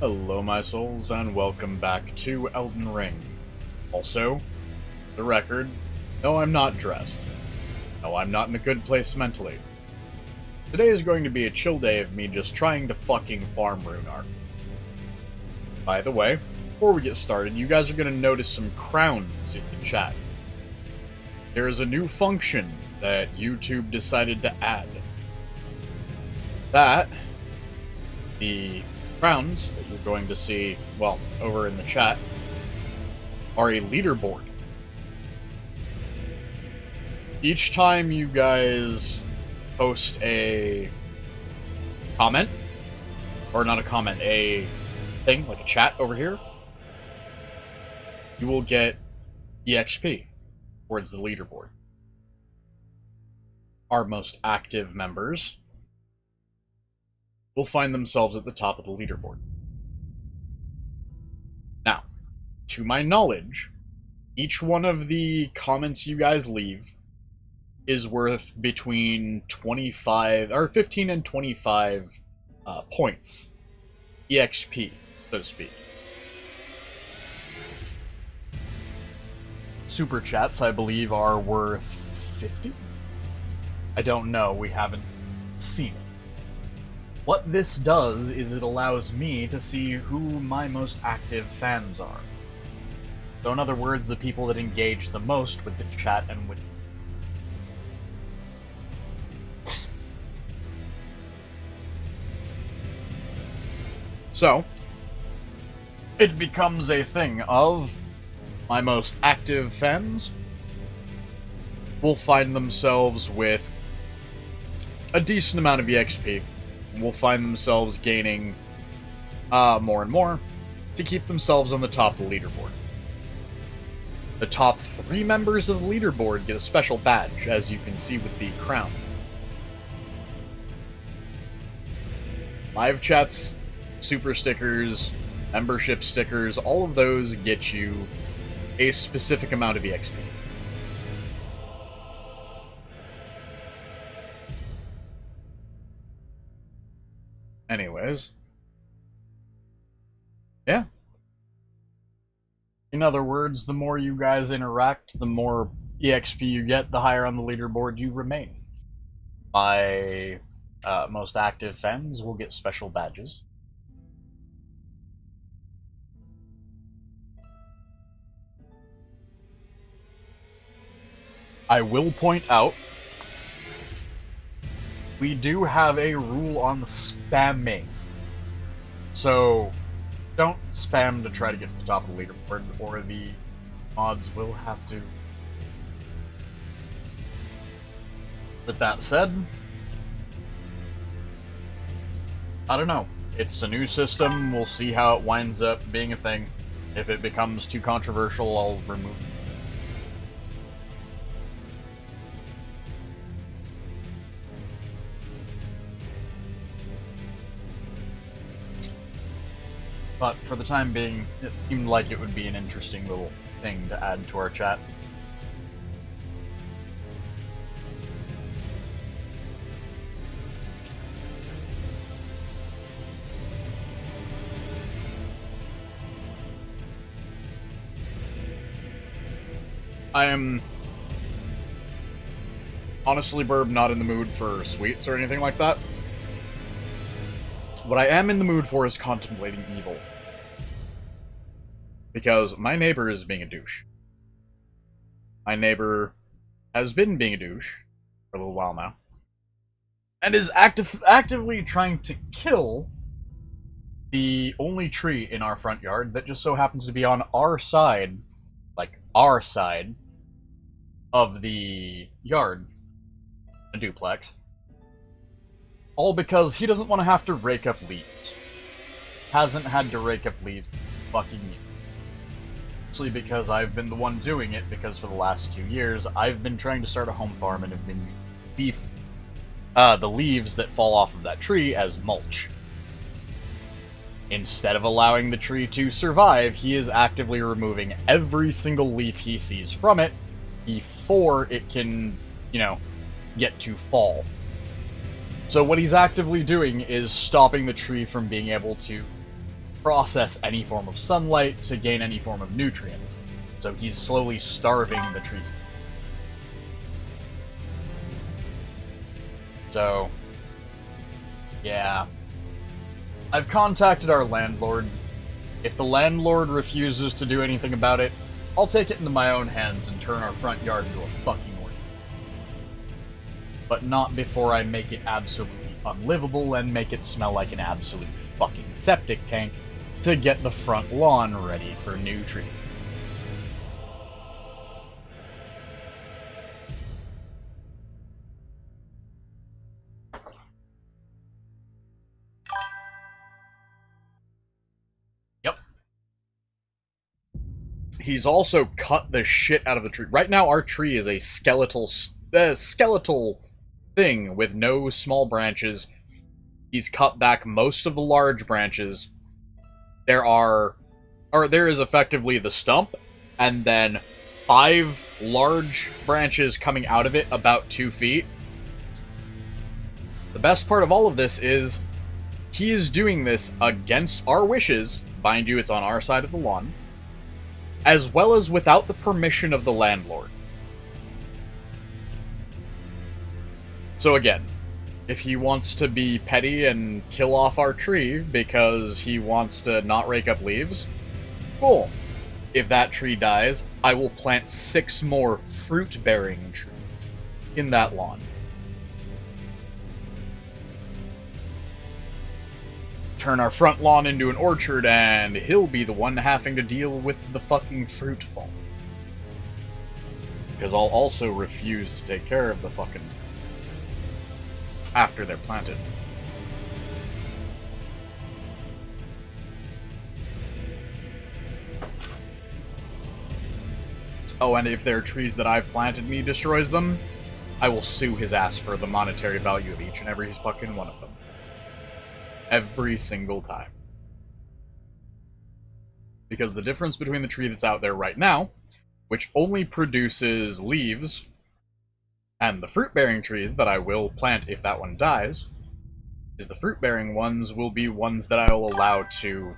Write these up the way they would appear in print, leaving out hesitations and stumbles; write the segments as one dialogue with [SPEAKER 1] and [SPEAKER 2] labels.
[SPEAKER 1] Hello my souls, and welcome back to Elden Ring. Also, the record, no I'm not dressed. No, I'm not in a good place mentally. Today is going to be a chill day of me just trying to fucking farm rune art. By the way, before we get started, you guys are going to notice some crowns in the chat. There is a new function that YouTube decided to add. The crowns that you're going to see, well, over in the chat, are a leaderboard. Each time you guys post a comment, or not a comment, a thing, like a chat over here, you will get EXP towards the leaderboard. Our most active members will find themselves at the top of the leaderboard. Now, to my knowledge, each one of the comments you guys leave is worth between 15 and 25 points. EXP, so to speak. Super chats, I believe, are worth 50? I don't know, we haven't seen it. What this does is it allows me to see who my most active fans are. So in other words, the people that engage the most with the chat and with... So, it becomes a thing of my most active fans will find themselves with a decent amount of EXP. Will find themselves gaining more and more to keep themselves on the top of the leaderboard. The top 3 members of the leaderboard get a special badge, as you can see with the crown. Live chats, super stickers, membership stickers, all of those get you a specific amount of EXP. Anyways. Yeah. In other words, the more you guys interact, the more EXP you get, the higher on the leaderboard you remain. My most active fans will get special badges. I will point out, we do have a rule on spamming. So, don't spam to try to get to the top of the leaderboard, or the mods will have to. With that said, I don't know. It's a new system, we'll see how it winds up being a thing. If it becomes too controversial, I'll remove it. But for the time being, it seemed like it would be an interesting little thing to add to our chat. I am honestly, Burb, not in the mood for sweets or anything like that. What I am in the mood for is contemplating evil. Because my neighbor is being a douche. My neighbor has been being a douche for a little while now. And is actively trying to kill the only tree in our front yard that just so happens to be on our side, like our side, of the yard. A duplex. All because he doesn't want to have to rake up leaves. Hasn't had to rake up leaves fucking years. Mostly because I've been the one doing it, because for the last 2 years, I've been trying to start a home farm and have been the leaves that fall off of that tree as mulch. Instead of allowing the tree to survive, he is actively removing every single leaf he sees from it before it can, get to fall. So what he's actively doing is stopping the tree from being able to process any form of sunlight to gain any form of nutrients. So he's slowly starving the trees. So, yeah. I've contacted our landlord. If the landlord refuses to do anything about it, I'll take it into my own hands and turn our front yard into a fucking orchard. But not before I make it absolutely unlivable and make it smell like an absolute fucking septic tank to get the front lawn ready for new trees. Yep. He's also cut the shit out of the tree. Right now, our tree is a skeletal thing with no small branches. He's cut back most of the large branches. There is effectively the stump, and then 5 large branches coming out of it about 2 feet. The best part of all of this is he is doing this against our wishes. Mind you, it's on our side of the lawn. As well as without the permission of the landlord. So again, if he wants to be petty and kill off our tree because he wants to not rake up leaves, cool. If that tree dies, I will plant 6 more fruit-bearing trees in that lawn. Turn our front lawn into an orchard, and he'll be the one having to deal with the fucking fruit fall. Because I'll also refuse to take care of the fucking... after they're planted. Oh, and if there are trees that I've planted and he destroys them, I will sue his ass for the monetary value of each and every fucking one of them. Every single time. Because the difference between the tree that's out there right now, which only produces leaves, and the fruit-bearing trees that I will plant if that one dies, is the fruit-bearing ones will be ones that I will allow to...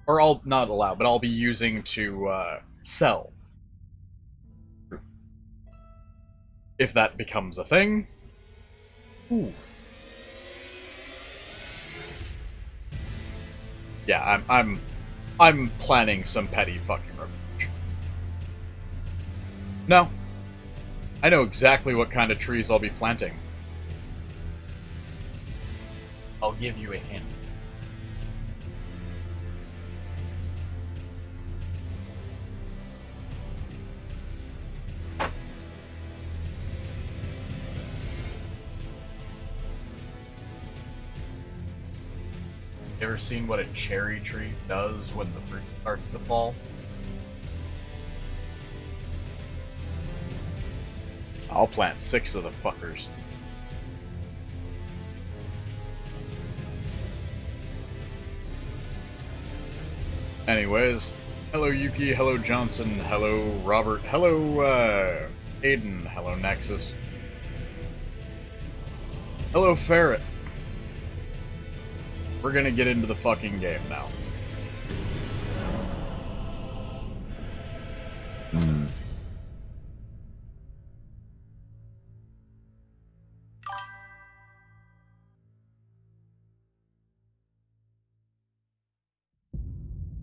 [SPEAKER 1] or I'll not allow, but I'll be using to sell. If that becomes a thing. Ooh. Yeah, I'm planning some petty fucking revenge. No. I know exactly what kind of trees I'll be planting. I'll give you a hint. You ever seen what a cherry tree does when the fruit starts to fall? I'll plant 6 of the fuckers. Anyways, hello Yuki, hello Johnson, hello Robert, hello Aiden, hello Nexus. Hello Ferret. We're gonna get into the fucking game now.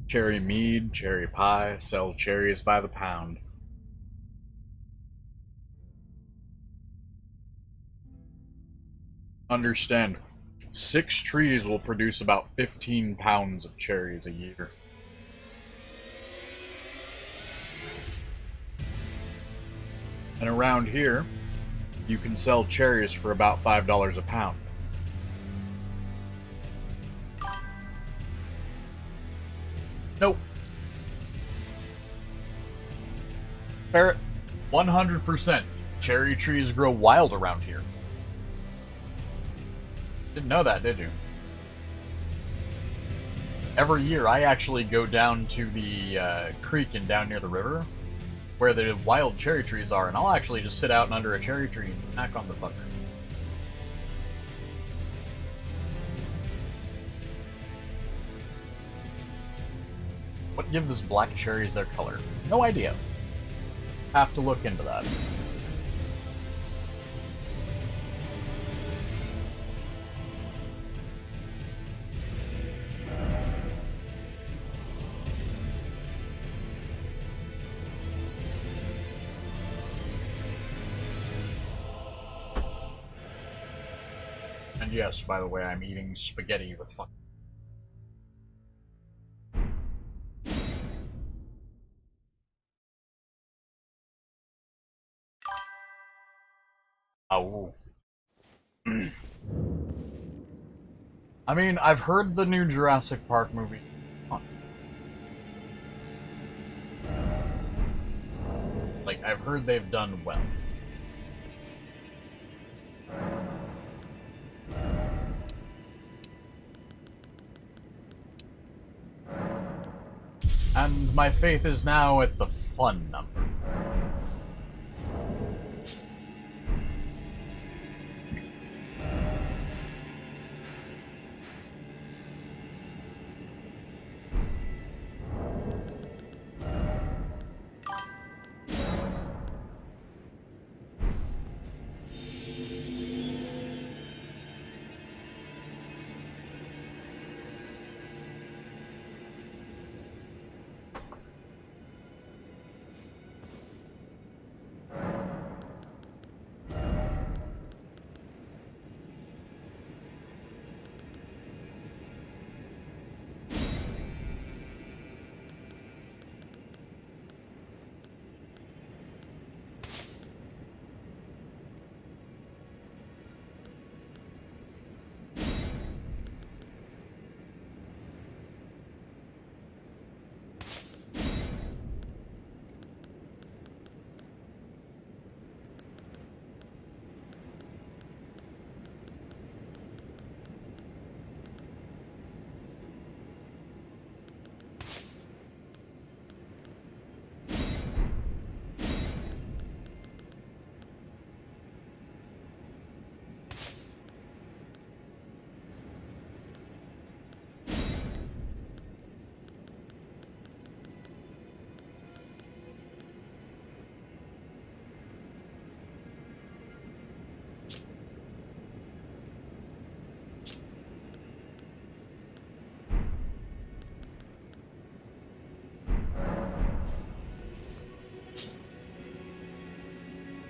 [SPEAKER 1] Cherry mead, cherry pie, sell cherries by the pound. Understand, 6 trees will produce about 15 pounds of cherries a year. And around here, you can sell cherries for about $5 a pound. Nope. Parrot, 100%. Cherry trees grow wild around here. Didn't know that, did you? Every year, I actually go down to the creek and down near the river, where the wild cherry trees are, and I'll actually just sit out under a cherry tree and snack on the fucker. What gives black cherries their color? No idea. Have to look into that. And yes, by the way, I'm eating spaghetti with fuck. Oh. I mean, I've heard the new Jurassic Park movie. Like, I've heard they've done well. And my faith is now at the fun number.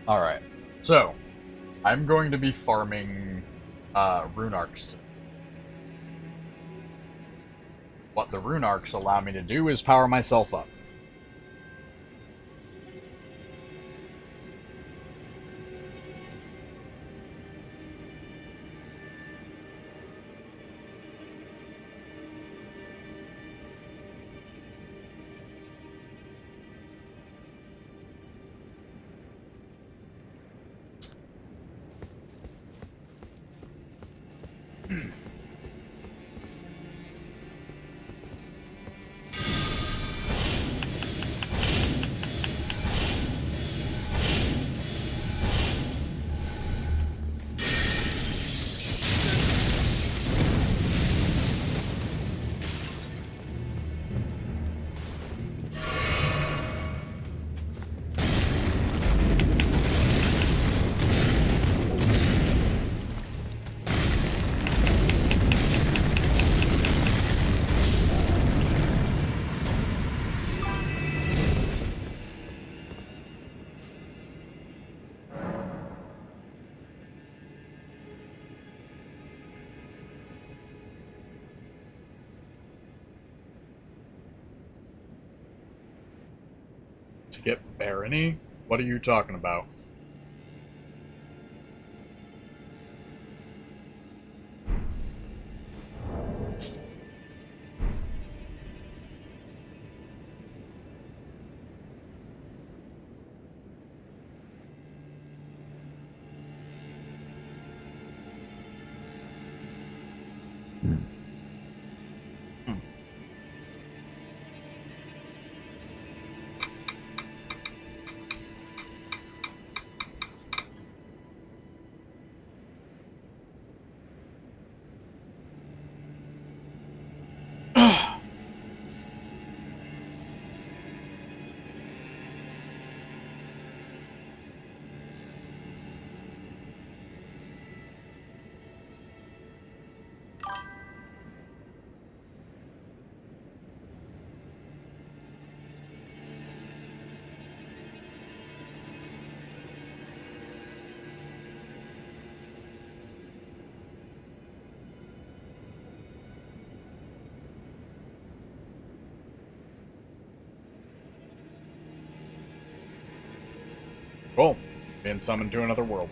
[SPEAKER 1] Alright, so, I'm going to be farming rune arcs today. What the rune arcs allow me to do is power myself up. To get barony? What are you talking about? Cool. Being summoned to another world.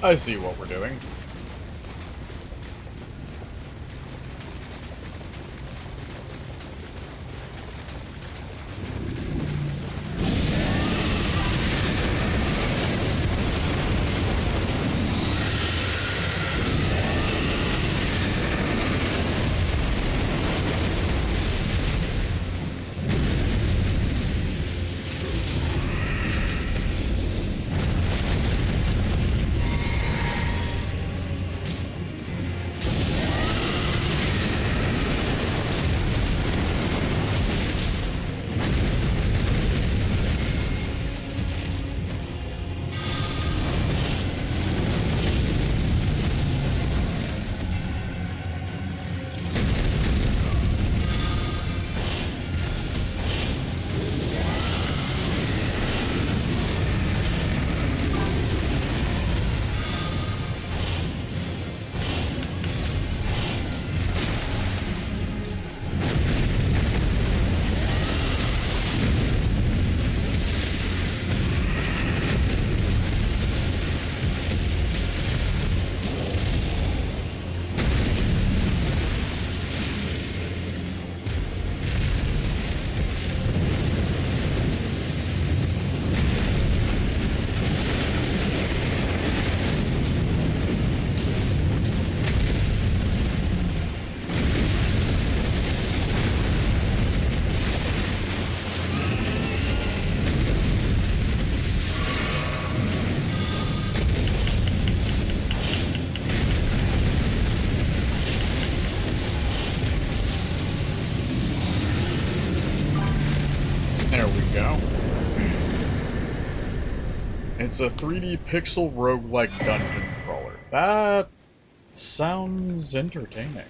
[SPEAKER 1] I see what we're doing. There we go. It's a 3D pixel roguelike dungeon crawler. That sounds entertaining.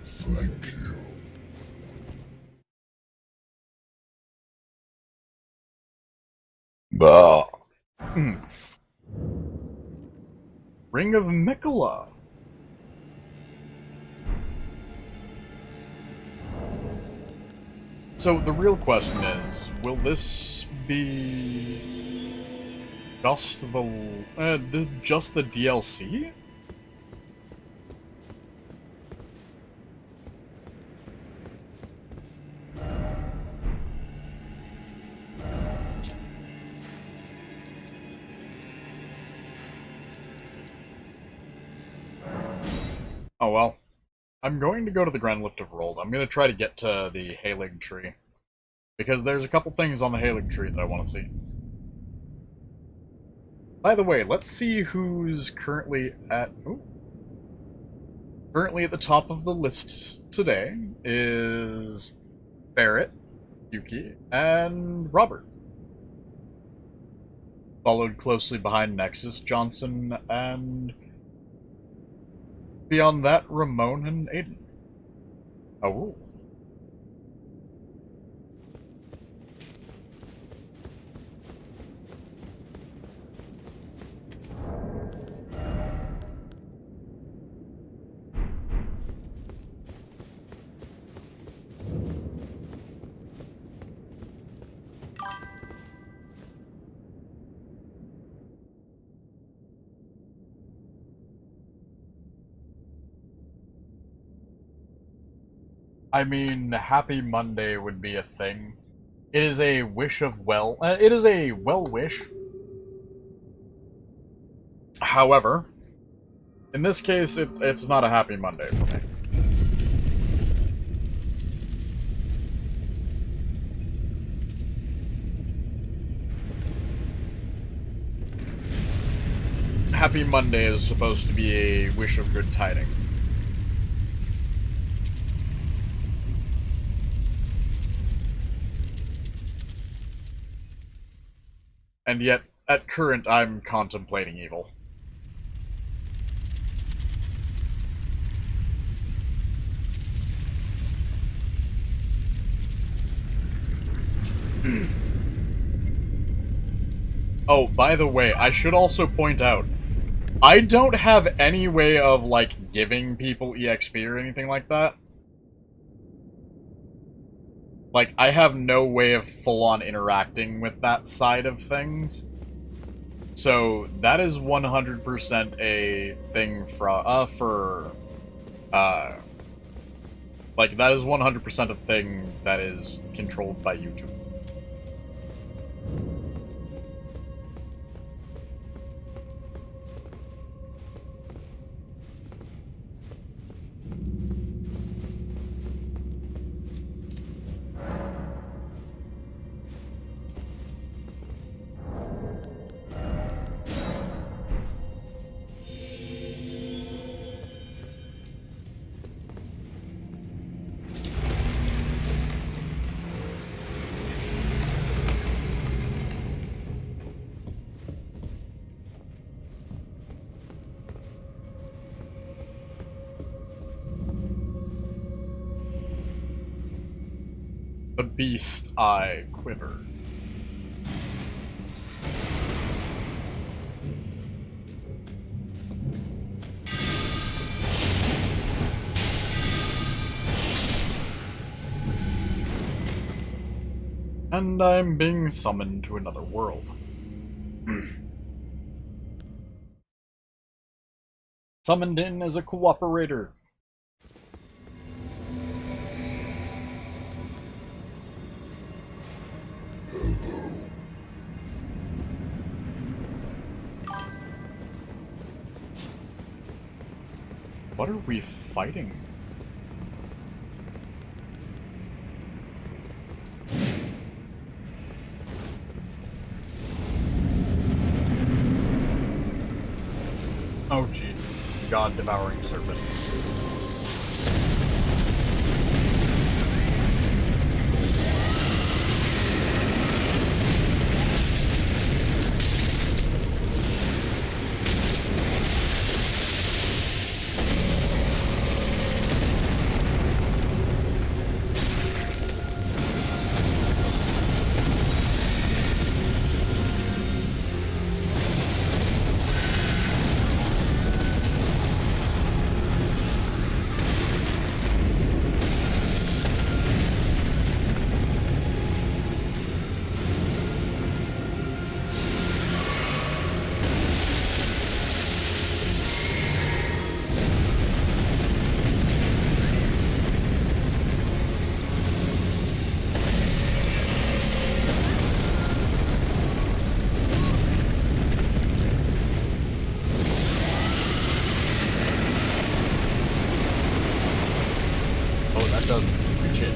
[SPEAKER 2] Thank you. Bah.
[SPEAKER 1] Ring of Mikola. So the real question is, will this be just the DLC? Oh well. I'm going to go to the Grand Lift of Rold. I'm going to try to get to the Erdtree. Because there's a couple things on the Erdtree that I want to see. By the way, let's see who's currently at... Ooh. Currently at the top of the list today is Barrett, Yuki, and Robert. Followed closely behind Nexus, Johnson, and... beyond that, Ramon and Aiden. Oh. I mean, Happy Monday would be a thing. It is a wish of it is a well wish. However, in this case, it's not a Happy Monday for me. Happy Monday is supposed to be a wish of good tidings. And yet, at current, I'm contemplating evil. Oh, by the way, I should also point out, I don't have any way of, like, giving people EXP or anything like that. Like, I have no way of full-on interacting with that side of things. So, that is 100% a thing like, that is 100% a thing that is controlled by YouTube. The beast eye quiver. And I'm being summoned to another world. Summoned in as a cooperator. What are we fighting? Oh jeez. God-devouring serpent.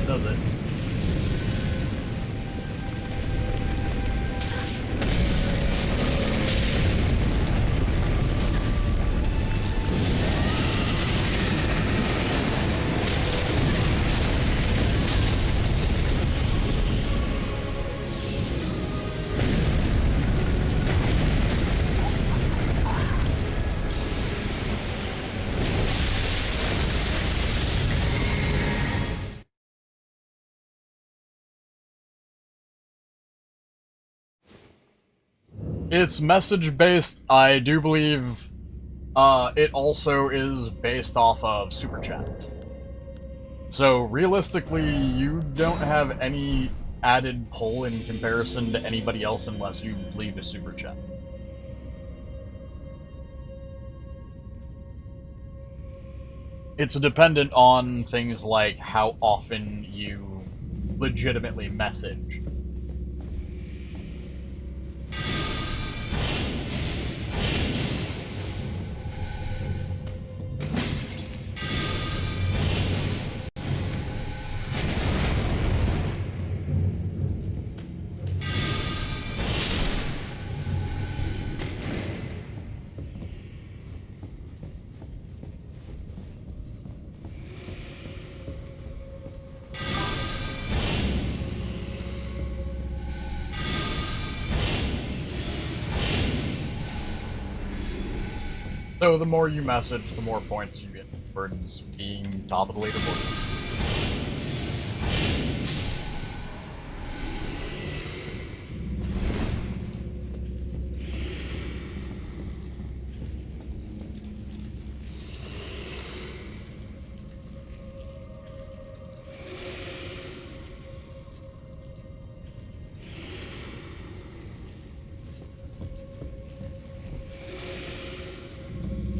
[SPEAKER 1] Does it? It's message-based. I do believe it also is based off of Super Chat. So, realistically, you don't have any added pull in comparison to anybody else unless you leave a Super Chat. It's dependent on things like how often you legitimately message. So the more you message, the more points you get towards being top of the leaderboard.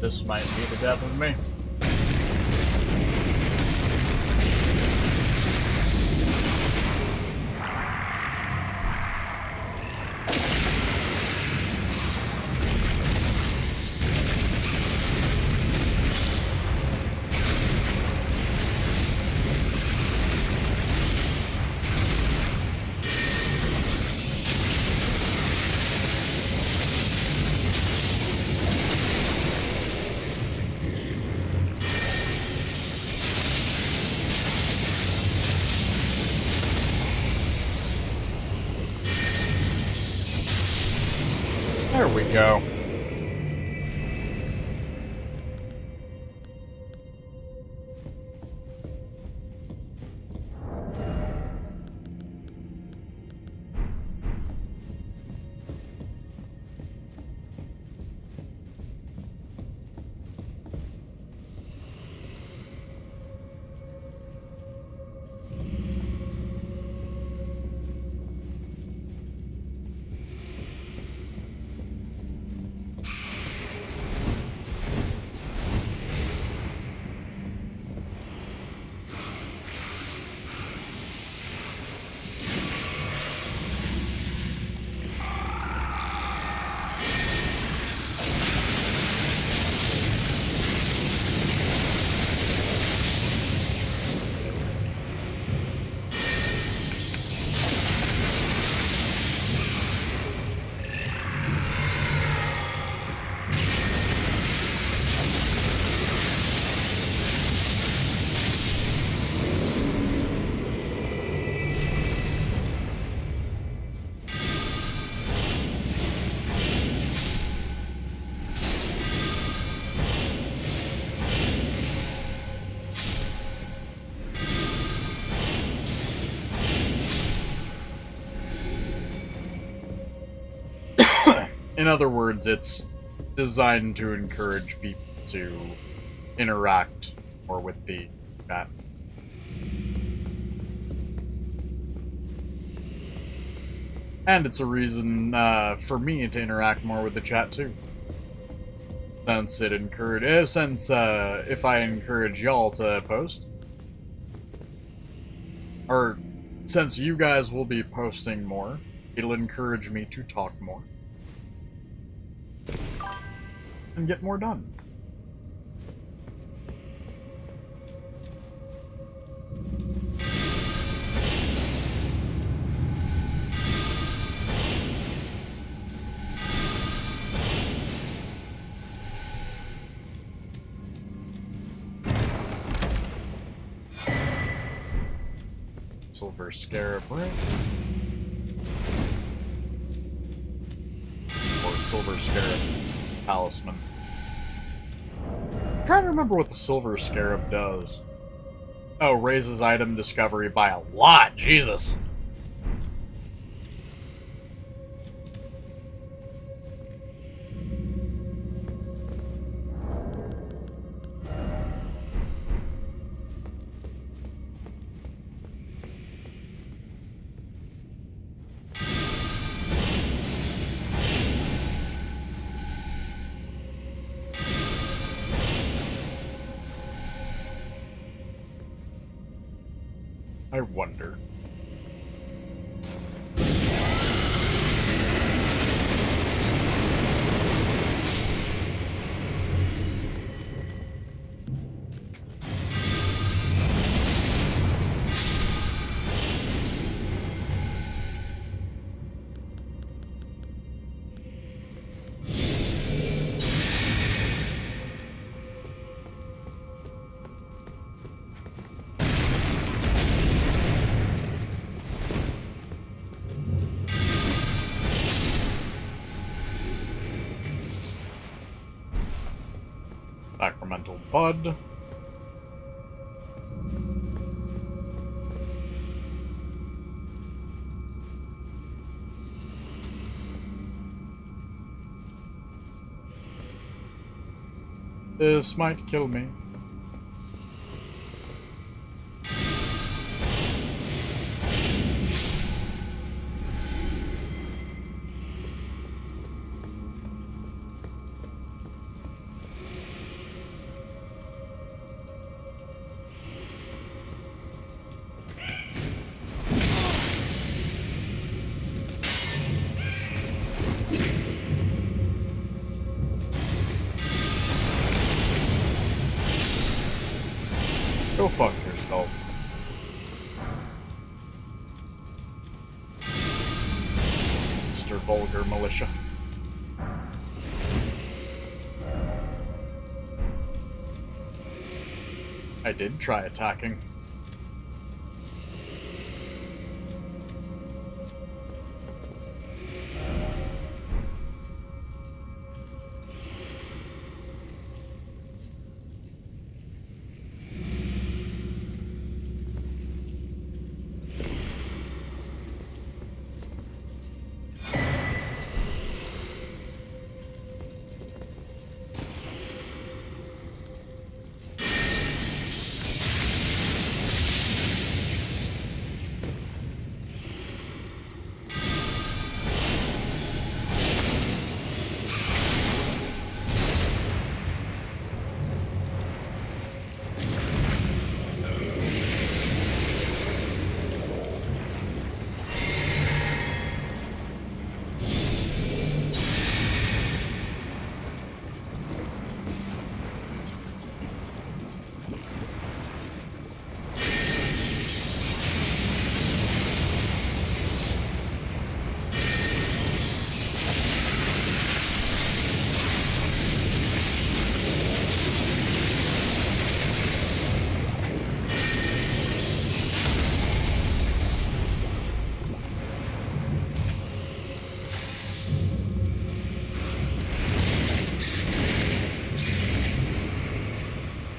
[SPEAKER 1] This might be the death of me. There we go. In other words, it's designed to encourage people to interact more with the chat. And it's a reason for me to interact more with the chat too. Since if I encourage y'all to post, or since you guys will be posting more, it'll encourage me to talk more and get more done. Silver Scarab Ring. Or Silver Scarab Talisman. I'm trying to remember what the Silver Scarab does. Oh, raises item discovery by a lot! Jesus! I wonder. Little bud. This might kill me. Go fuck yourself. Mr. Vulgar Militia. I did try attacking.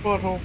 [SPEAKER 1] Butthole.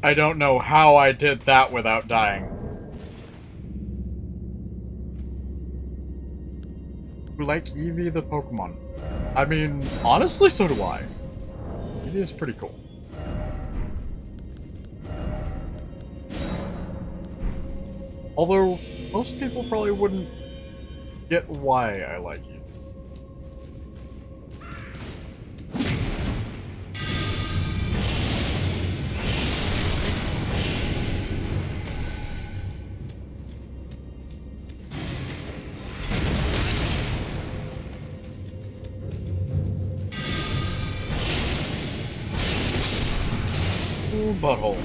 [SPEAKER 1] I don't know how I did that without dying. You like Eevee the Pokemon? I mean, honestly, so do I. It is pretty cool. Although, most people probably wouldn't get why I like Eevee. butthole.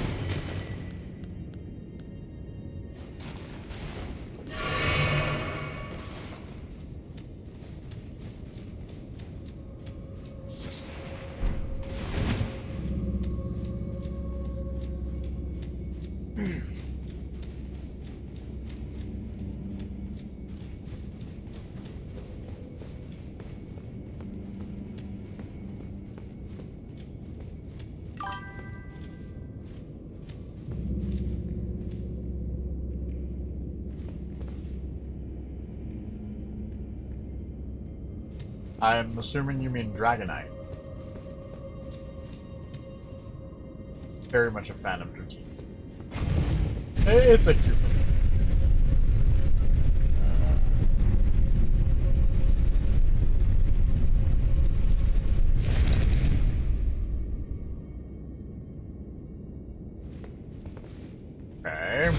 [SPEAKER 1] I'm assuming you mean Dragonite. Very much a fan of Dratini. It's a cute one. Okay.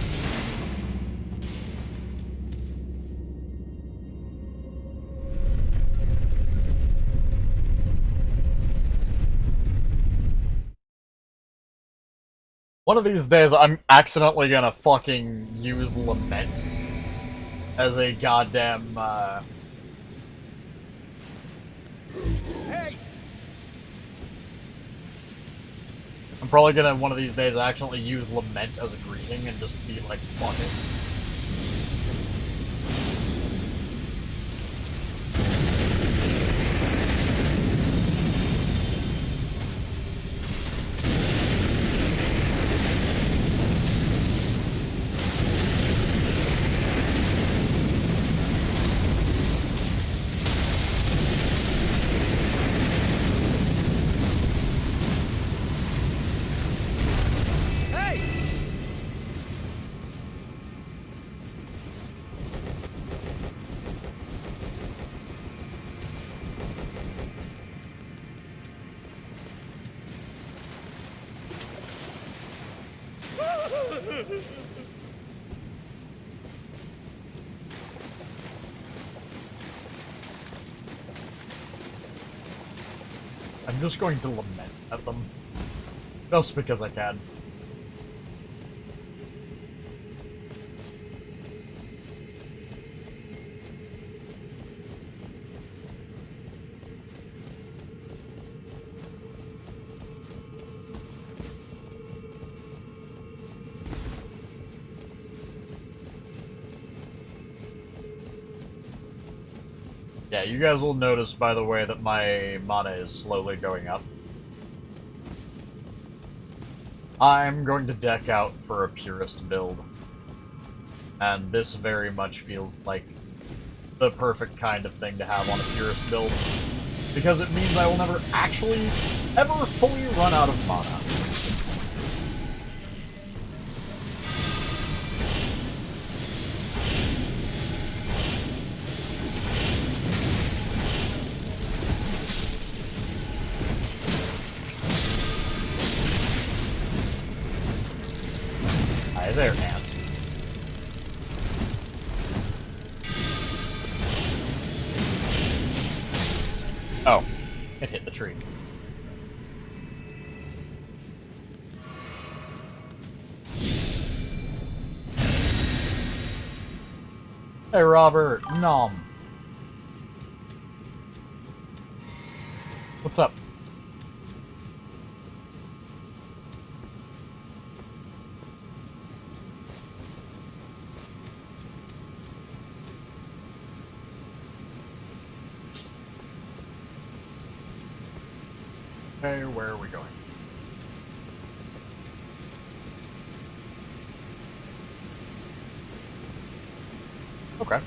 [SPEAKER 1] One of these days, I'm accidentally gonna fucking use Lament as a goddamn,
[SPEAKER 2] Hey!
[SPEAKER 1] I'm probably gonna, one of these days, actually use Lament as a greeting and just be like, fuck it. I'm just going to lament at them. Just because I can. Yeah, you guys will notice, by the way, that my mana is slowly going up. I'm going to deck out for a purist build. And this very much feels like the perfect kind of thing to have on a purist build. Because it means I will never actually, ever fully run out of mana. Hi there, ant. Oh, it hit the tree. Hey, Robert. Nom. What's up? Okay, where are we going? Okay.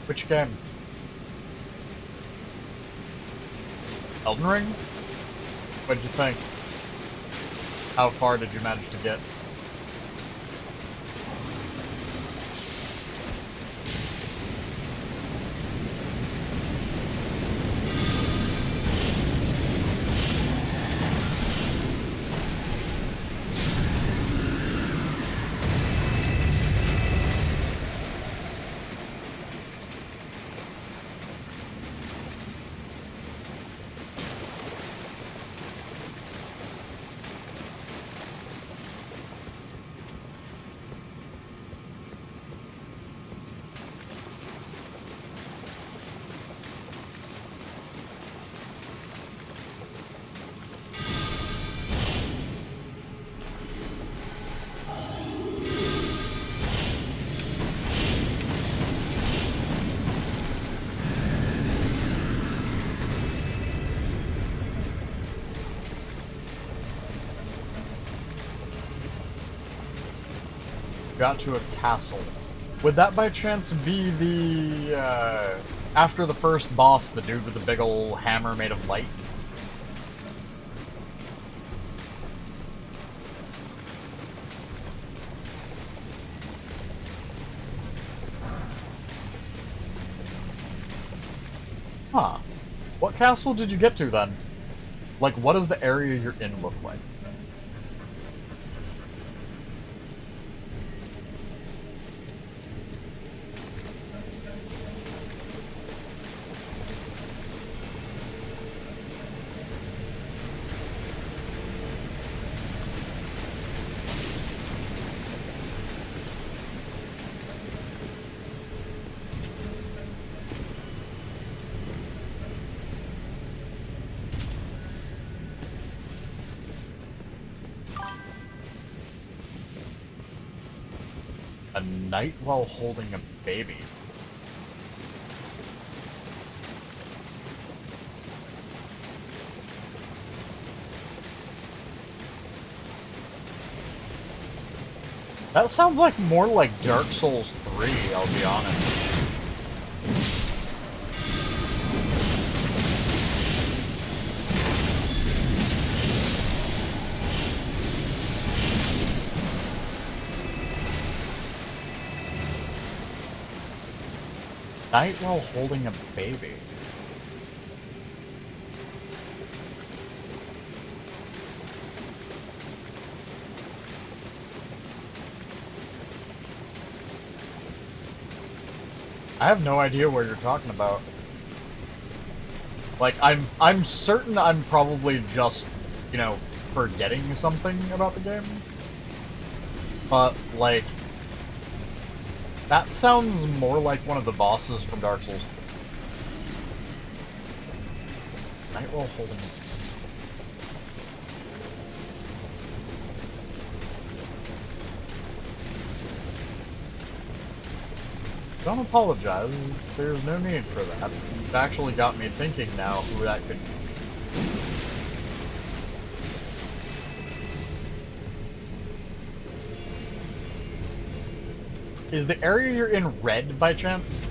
[SPEAKER 1] Which game? Elden Ring? What'd you think? How far did you manage to get? got to a castle. Would that by chance be the, after the first boss, the dude with the big ol' hammer made of light? Huh. What castle did you get to, then? Like, what does the area you're in look like? A knight while holding a baby. That sounds like more like Dark Souls 3, I'll be honest. Knight while holding a baby. I have no idea what you're talking about. Like, I'm certain I'm probably just, you know, forgetting something about the game. But, like, that sounds more like one of the bosses from Dark Souls 3. Night while holding... Don't apologize. There's no need for that. You've actually got me thinking now who that could be. Is the area you're in red by chance?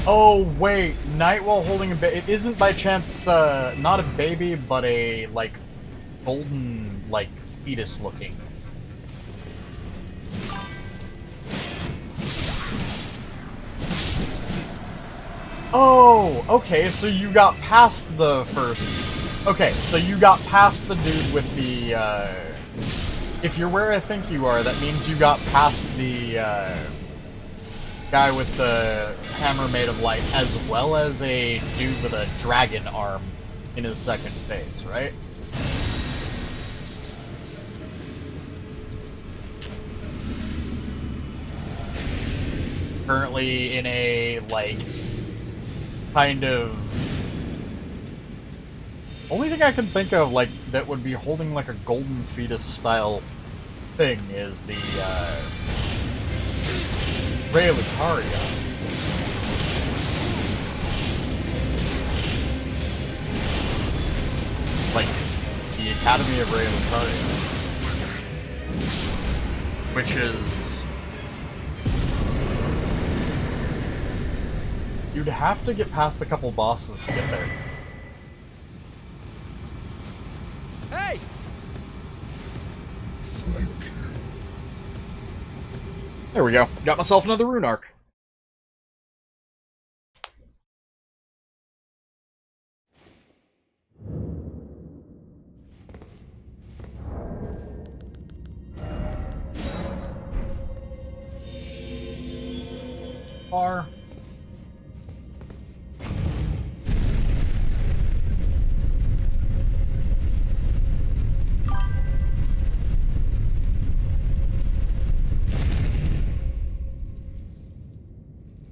[SPEAKER 1] Oh, wait. Night while holding a baby. It isn't by chance, not a baby, but a, like, golden, like, fetus looking. Oh, okay, so you got past the first... Okay, so you got past the dude with the, If you're where I think you are, that means you got past the, guy with the hammer made of light, as well as a dude with a dragon arm in his second phase, right? Currently in a, like, kind of... Only thing I can think of, like, that would be holding, like, a golden fetus-style thing is the, Ray Lucaria. Like, the Academy of Ray Lucaria. Which is... You'd have to get past a couple bosses to get there.
[SPEAKER 2] Hey!
[SPEAKER 1] There we go. Got myself another rune arc. Far.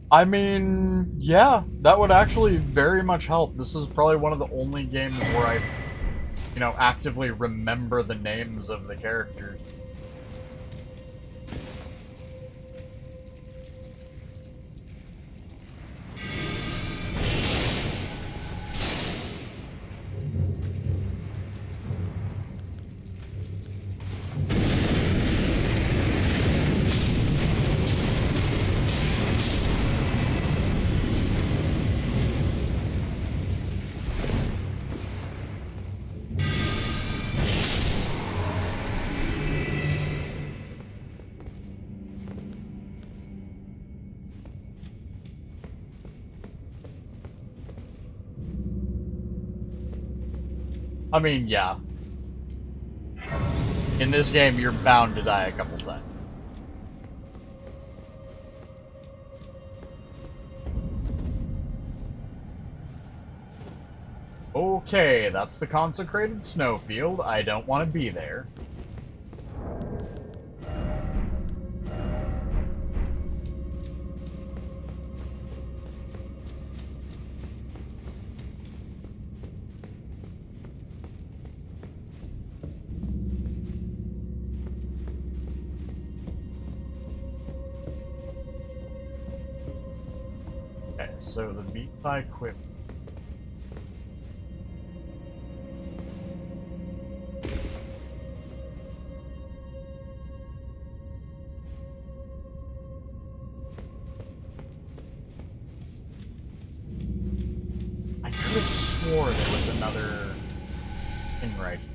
[SPEAKER 1] I mean, yeah, that would actually very much help. This is probably one of the only games where I you know, actively remember the names of the characters. I mean, yeah. In this game, you're bound to die a couple times. Okay, that's the consecrated snowfield. I don't want to be there. Okay, so the meat pie quip. I could have swore there was another thing right here.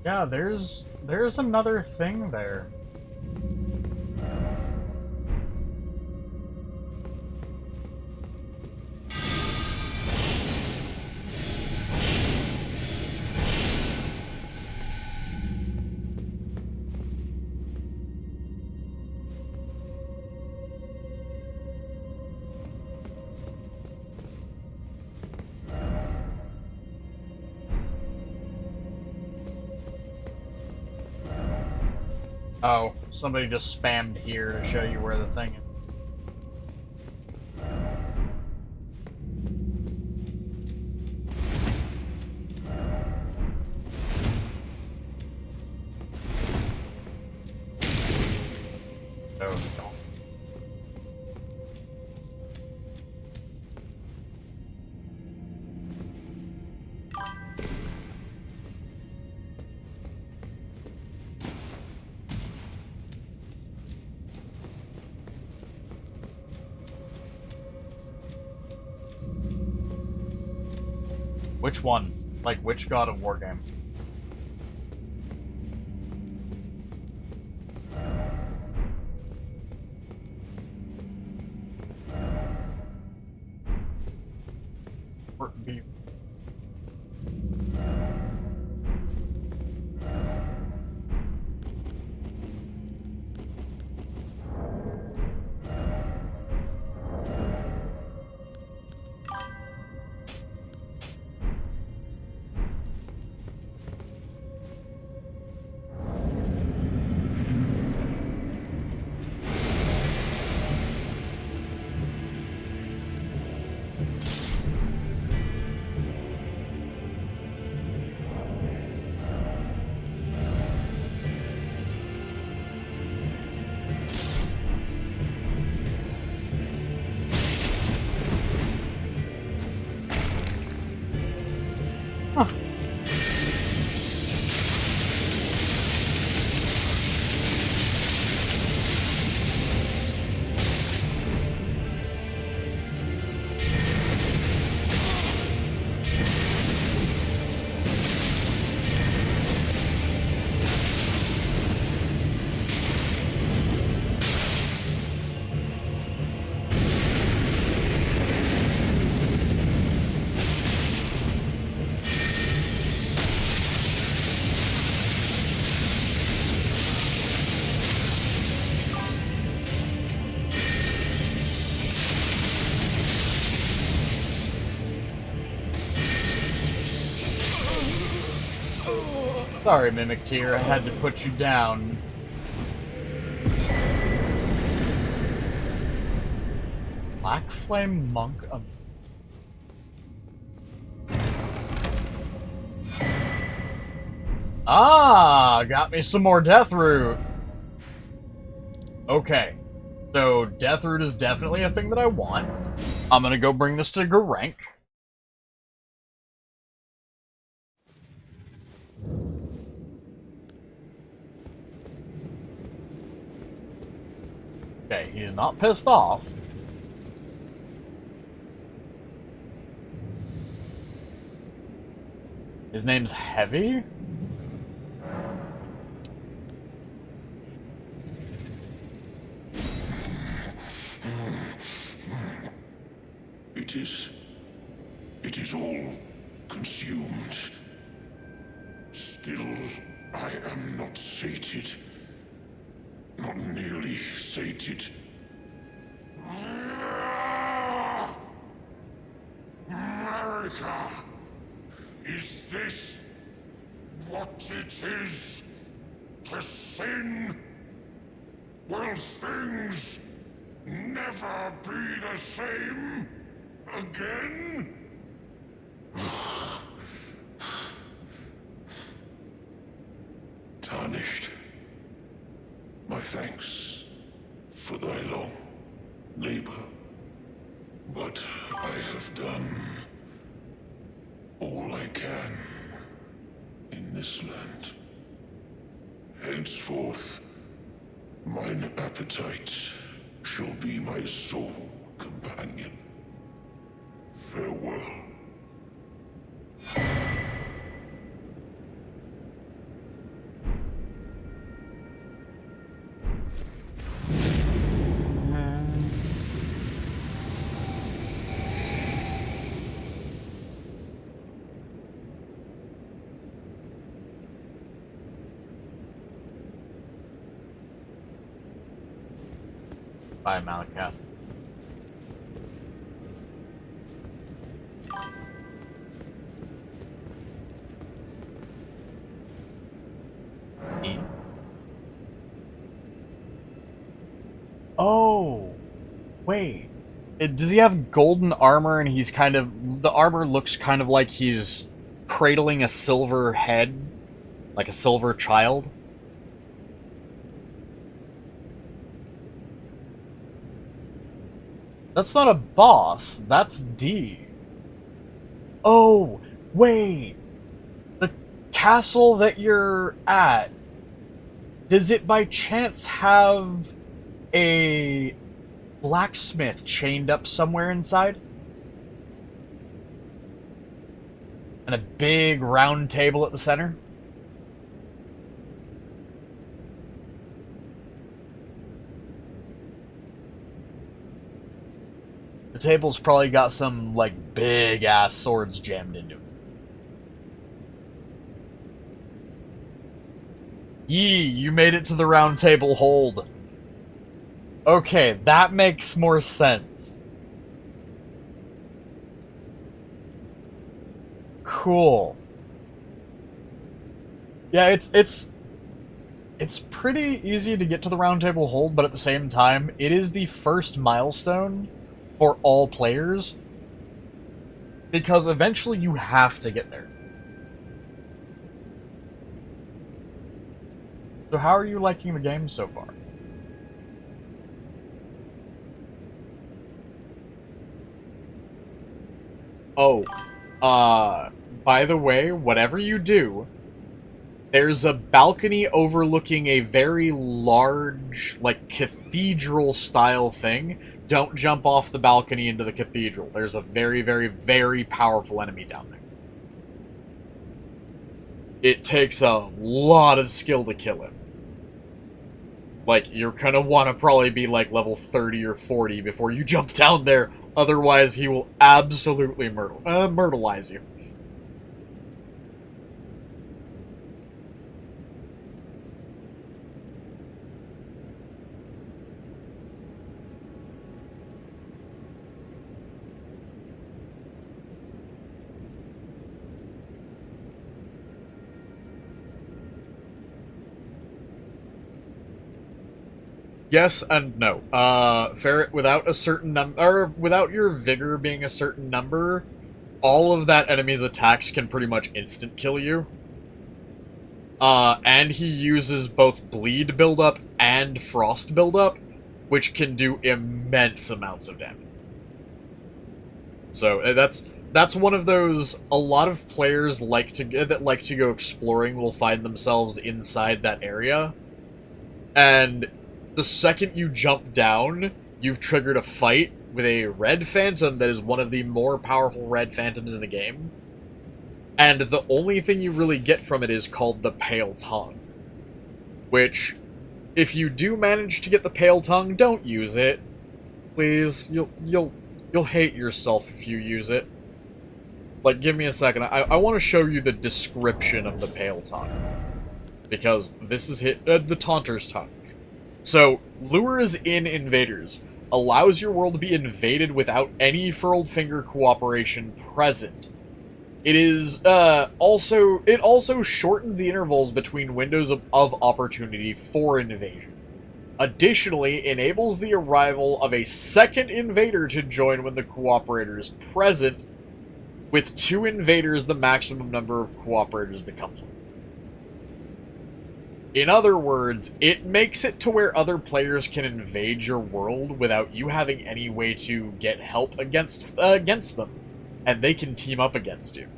[SPEAKER 1] Yeah, there's another thing there. Oh, somebody just spammed here to show you where the thing is. Oh, no. Which one? Like, which God of War game? Be Sorry, Mimic Tier, I had to put you down. Black Flame Monk of... Ah, got me some more Death Root. Okay, so Death Root is definitely a thing that I want. I'm gonna go bring this to Garank. Okay, he's not pissed off. His name's Heavy?
[SPEAKER 3] It is all consumed. Still, I am not sated. Not nearly sated. America! Is this what it is to sin? Will things never be the same again? Tarnished. My thanks for thy long labor. But I have done all I can in this land. Henceforth, mine appetite shall be my sole companion. Farewell.
[SPEAKER 1] Bye, Malakath. E? Oh, wait. Does he have golden armor and he's kind of... The armor looks kind of like he's cradling a silver head? Like a silver child? That's not a boss, that's D. Oh, wait. The castle that you're at, does it by chance have a blacksmith chained up somewhere inside? And a big round table at the center? The table's probably got some, like, big-ass swords jammed into it. Yee, you made it to the round table hold. Okay, that makes more sense. Cool. Yeah, it's pretty easy to get to the round table hold, but at the same time, it is the first milestone for all players, because eventually you have to get there. So how are you liking the game so far? Oh, by the way, whatever you do, there's a balcony overlooking a very large, like, cathedral-style thing. Don't jump off the balcony into the cathedral. There's a very, very, very powerful enemy down there. It takes a lot of skill to kill him. Like, you're gonna want to probably be, like, level 30 or 40 before you jump down there. Otherwise, he will absolutely myrtleize you. Yes and no. Ferret, without a certain number, or without your vigor being a certain number, all of that enemy's attacks can pretty much instant kill you. And he uses both bleed buildup and frost buildup, which can do immense amounts of damage. So that's one of those. A lot of players that like to go exploring will find themselves inside that area, and the second you jump down, you've triggered a fight with a red phantom that is one of the more powerful red phantoms in the game. And the only thing you really get from it is called the Pale Tongue. Which, if you do manage to get the Pale Tongue, don't use it. Please, you'll hate yourself if you use it. Like, give me a second. I want to show you the description of the Pale Tongue. Because this is the Taunter's Tongue. So, lures in invaders. Allows your world to be invaded without any furled finger cooperation present. It also shortens the intervals between windows of opportunity for invasion. Additionally, enables the arrival of a second invader to join when the cooperator is present. With 2 invaders, the maximum number of cooperators becomes 1. In other words, it makes it to where other players can invade your world without you having any way to get help against them, and they can team up against you.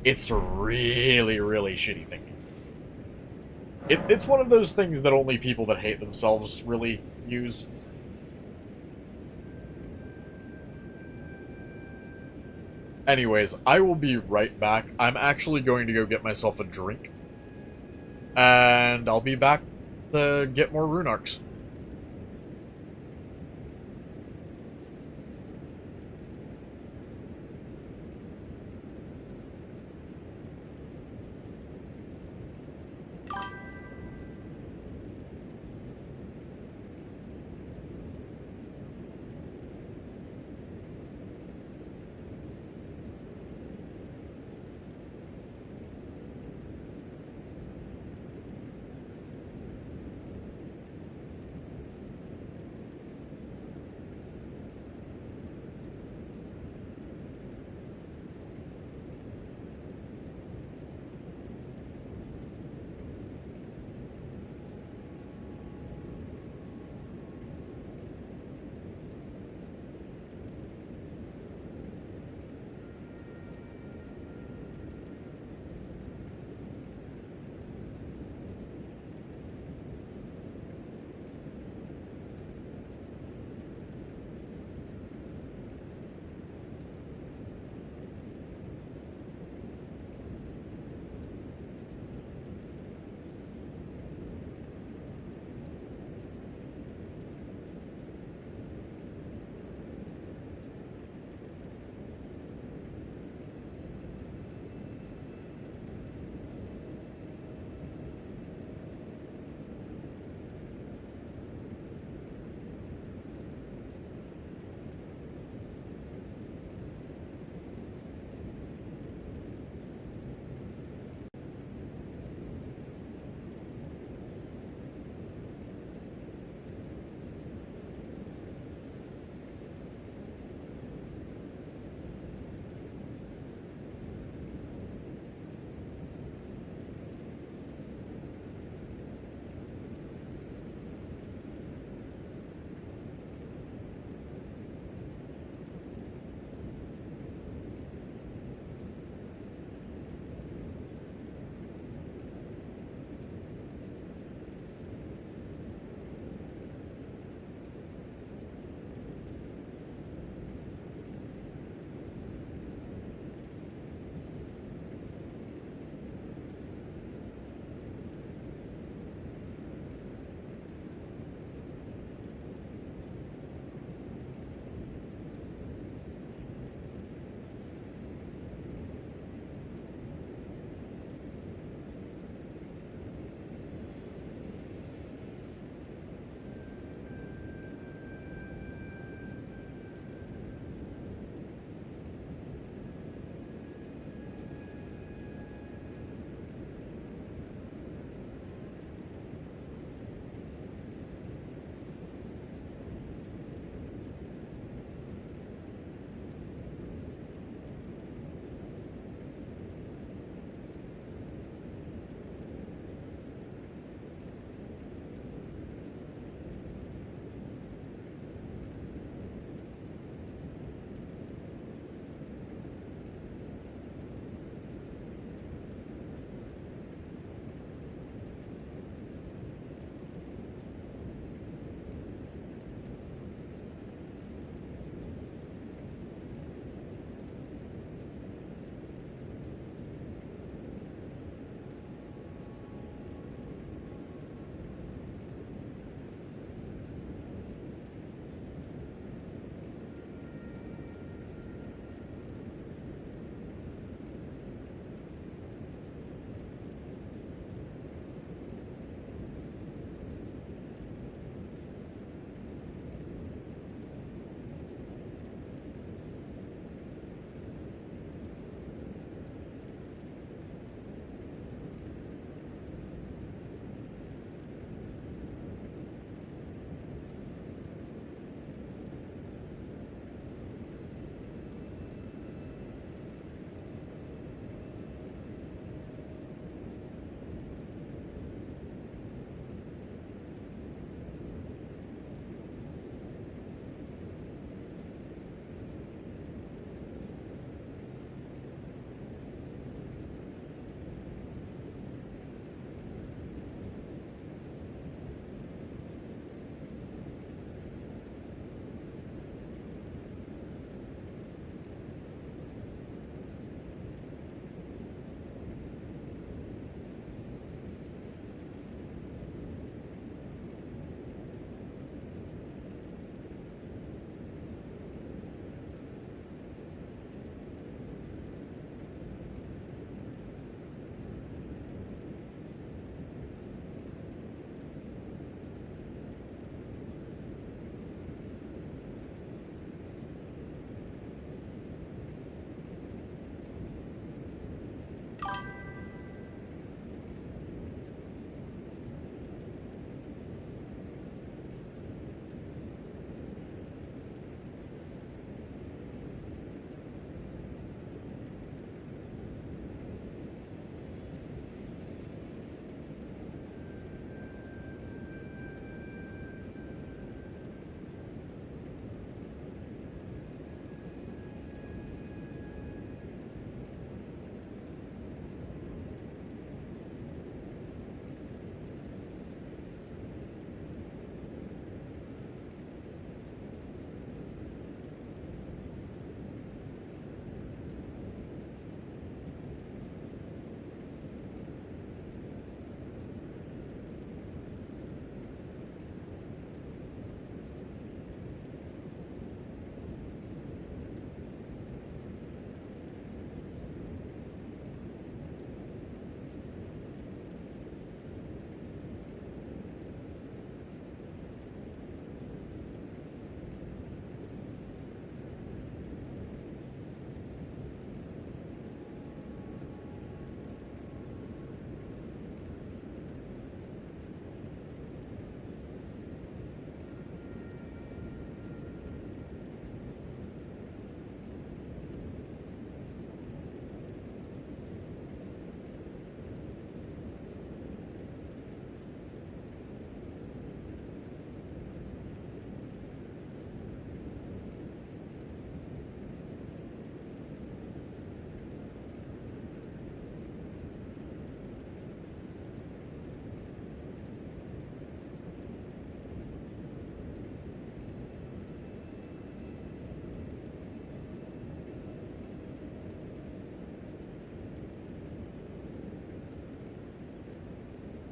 [SPEAKER 1] It's really, really shitty thinking. It's one of those things that only people that hate themselves really use. Anyways, I will be right back. I'm actually going to go get myself a drink. And I'll be back to get more rune arcs.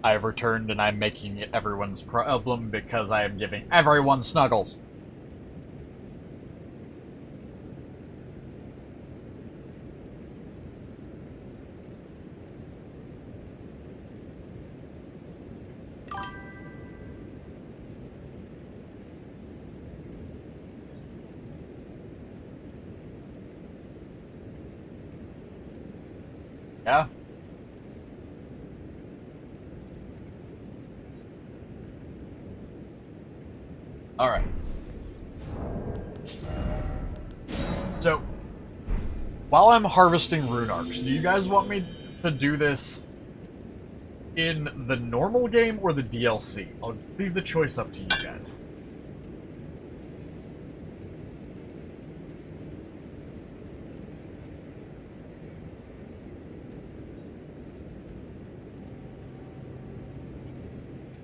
[SPEAKER 1] I have returned and I'm making it everyone's problem because I am giving everyone snuggles. Yeah. Alright. So, while I'm harvesting rune arcs, do you guys want me to do this in the normal game or the DLC? I'll leave the choice up to you guys.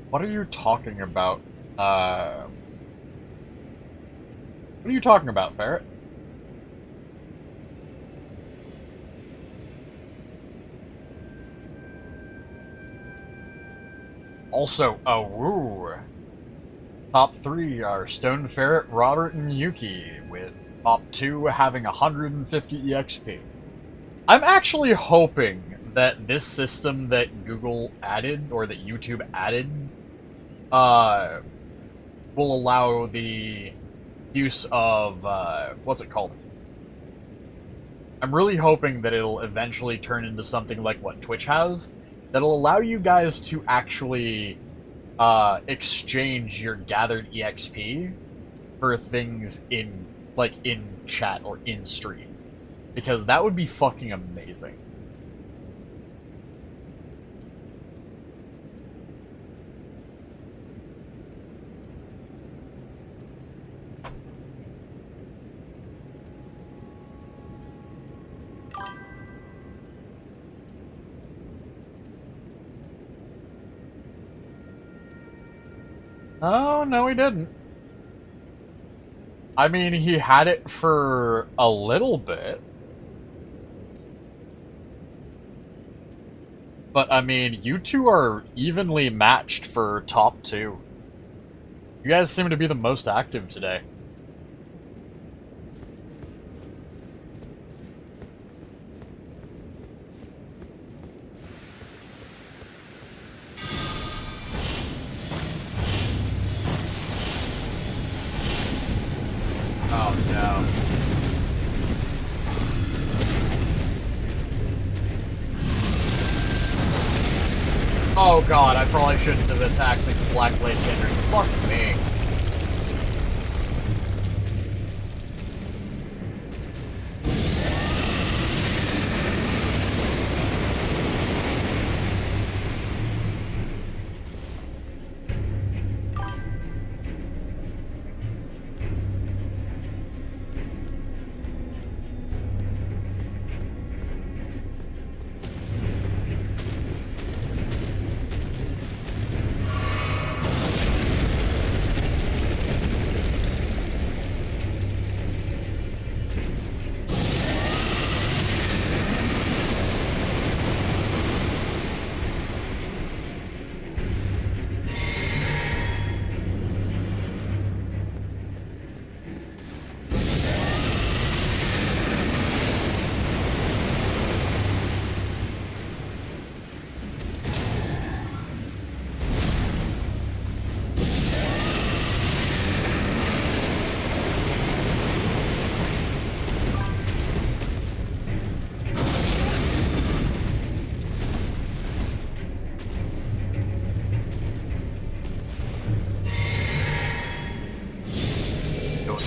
[SPEAKER 1] What are you talking about? What are you talking about, Ferret? Also, woo. Top 3 are Stone Ferret, Robert, and Yuki, with top 2 having 150 EXP. I'm actually hoping that this system that Google added, or that YouTube added, will allow the use of, what's it called? I'm really hoping that it'll eventually turn into something like what Twitch has, that'll allow you guys to actually, exchange your gathered EXP for things in, like, in chat or in stream. Because that would be fucking amazing. Oh, no he didn't. I mean, he had it for a little bit. But, I mean, you two are evenly matched for top 2. You guys seem to be the most active today. Oh, no. Oh god, I probably shouldn't have attacked the Blackblade Kindred. Fuck me.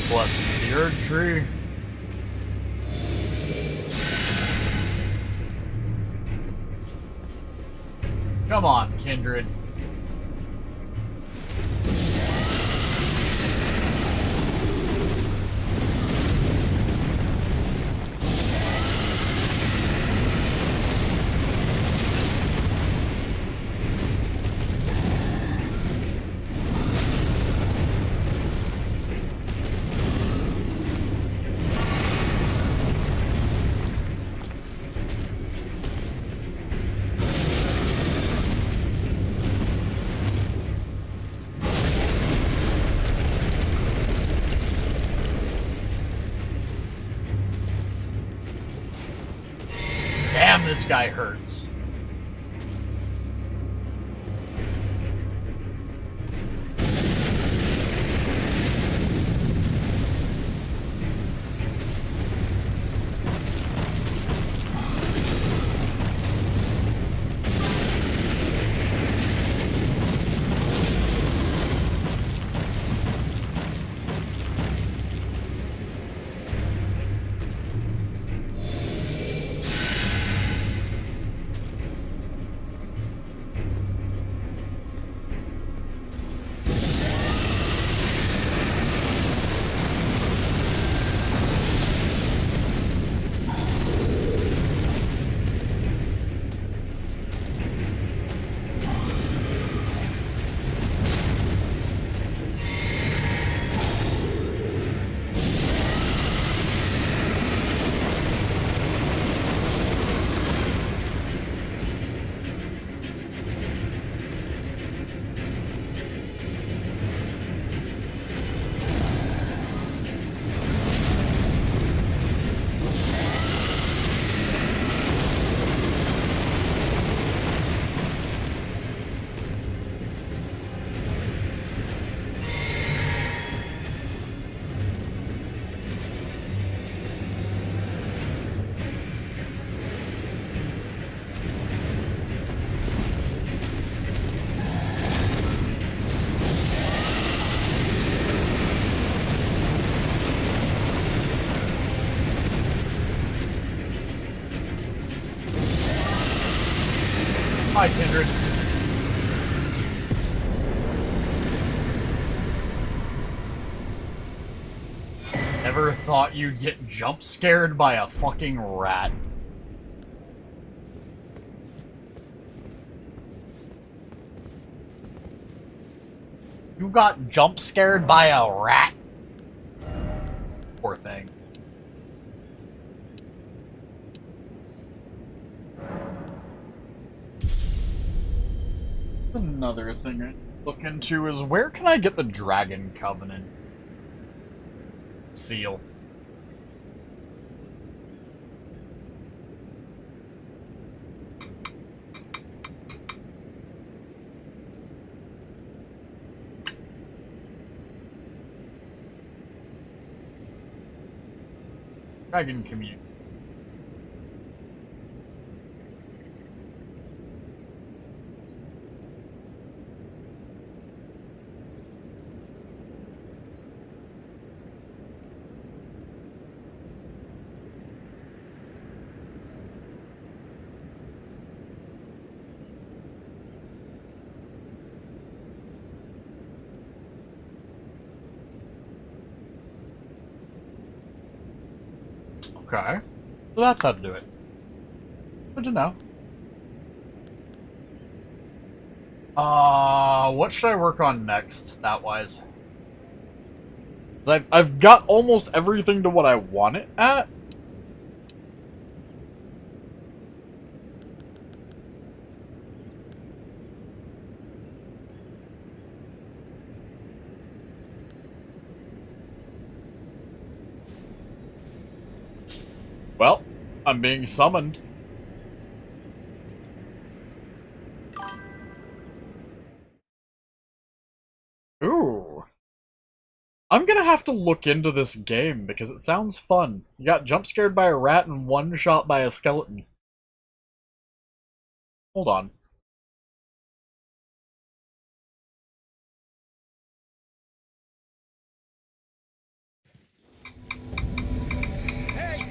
[SPEAKER 1] Plus the Erdtree. Come on, Kindred. this guy hurts. Hi, Kindred. Never thought you'd get jump scared by a fucking rat. You got jump scared by a rat? Poor thing. Another thing I look into is where can I get the Dragon Covenant seal? Dragon Community. Okay. So that's how to do it. Good to know. What should I work on next, stat-wise? I've got almost everything to what I want it at. Well, I'm being summoned. Ooh. I'm gonna have to look into this game because it sounds fun. You got jump scared by a rat and one shot by a skeleton. Hold on.
[SPEAKER 2] Hey!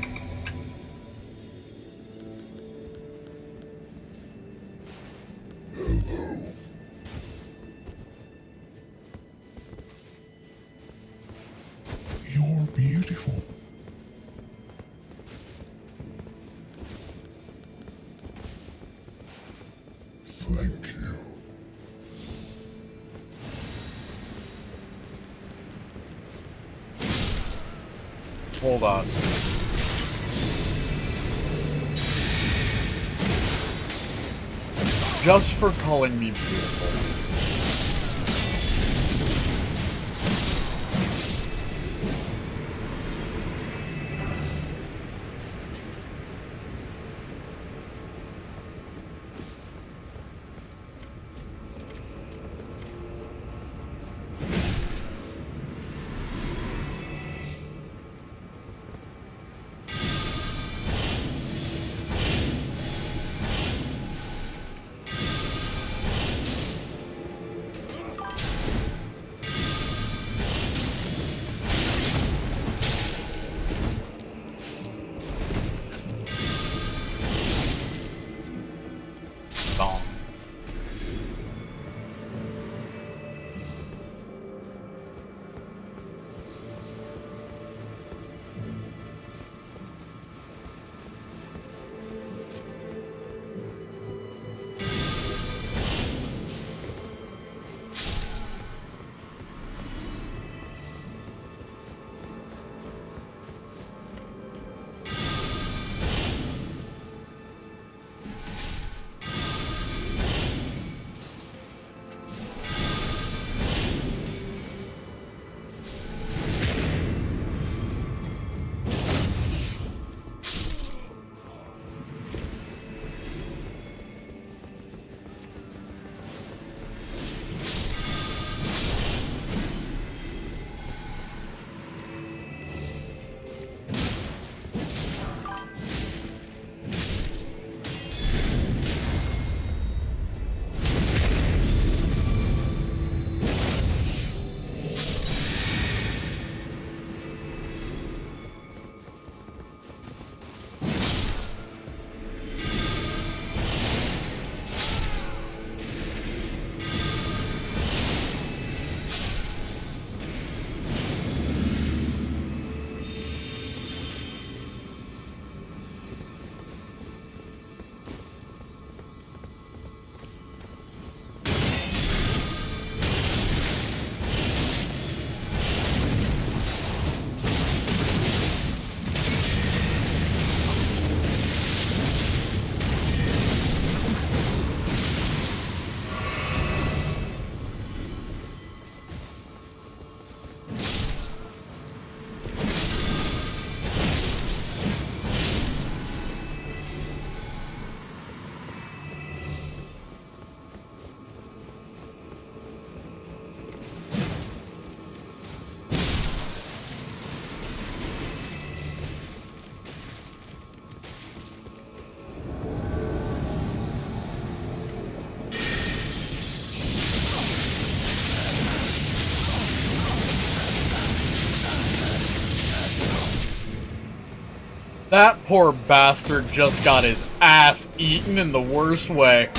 [SPEAKER 3] You're beautiful. Thank you.
[SPEAKER 1] Hold on. Just for calling me beautiful. That poor bastard just got his ass eaten in the worst way.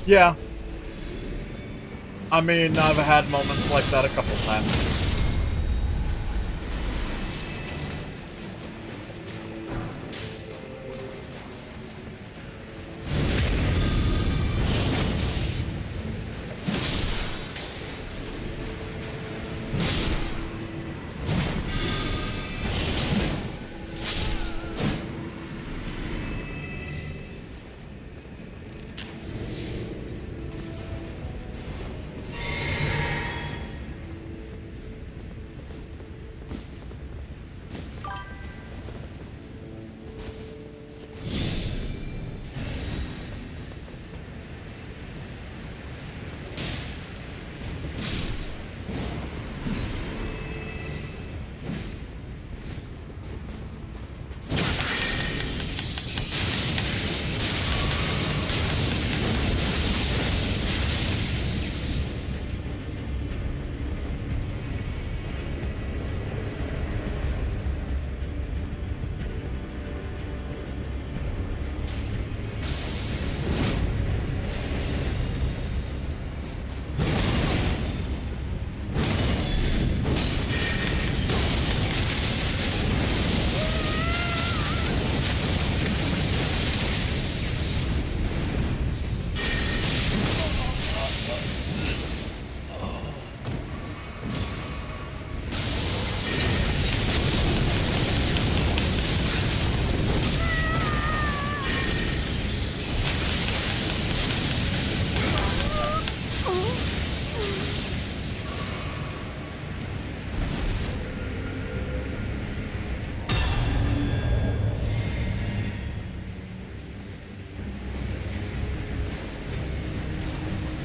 [SPEAKER 1] Yeah. I mean, I've had moments like that a couple times.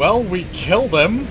[SPEAKER 1] Well, we killed him.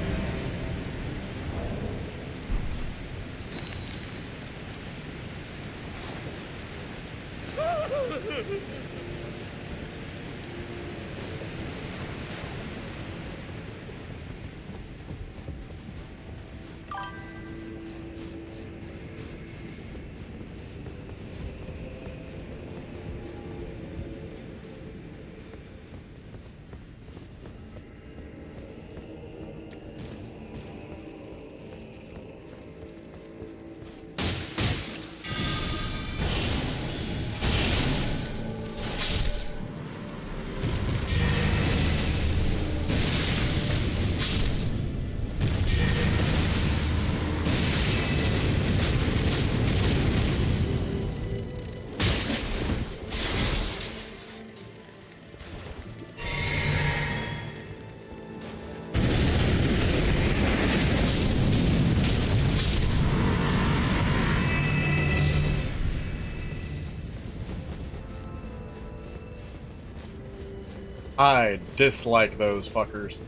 [SPEAKER 1] I dislike those fuckers.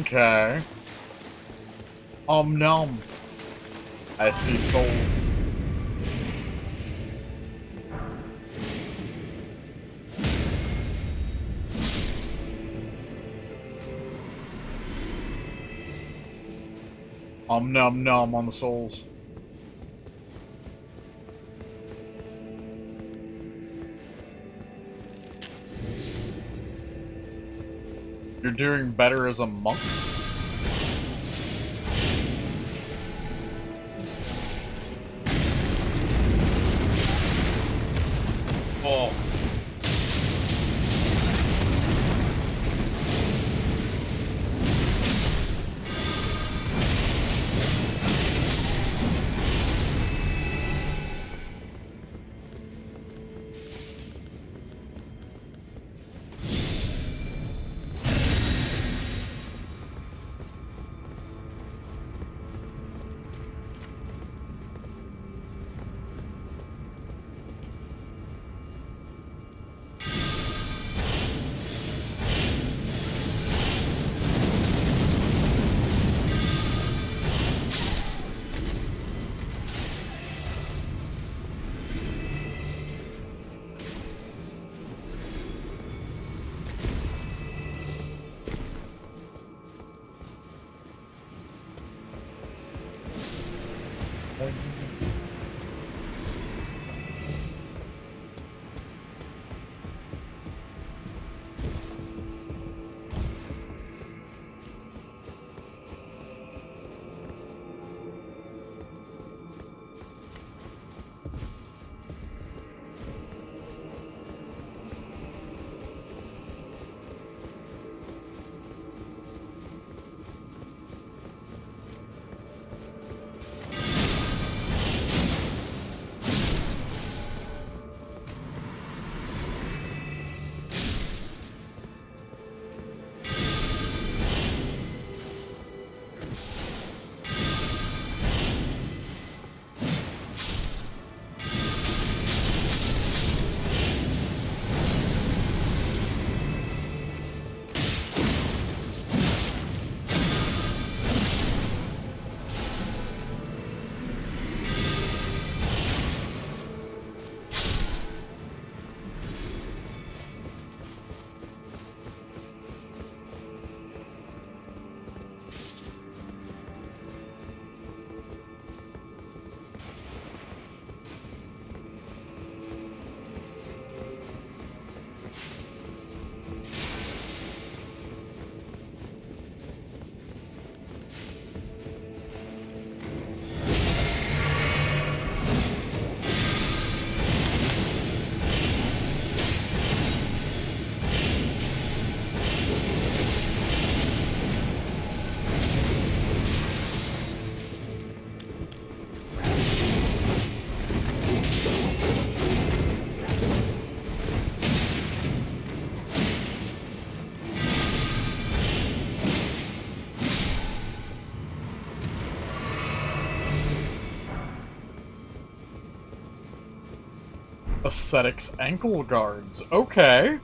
[SPEAKER 1] Okay. Nom. I see souls. Nom nom on the souls. You're doing better as a monk? Oh. Ascetics ankle guards. Okay.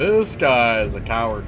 [SPEAKER 1] This guy is a coward.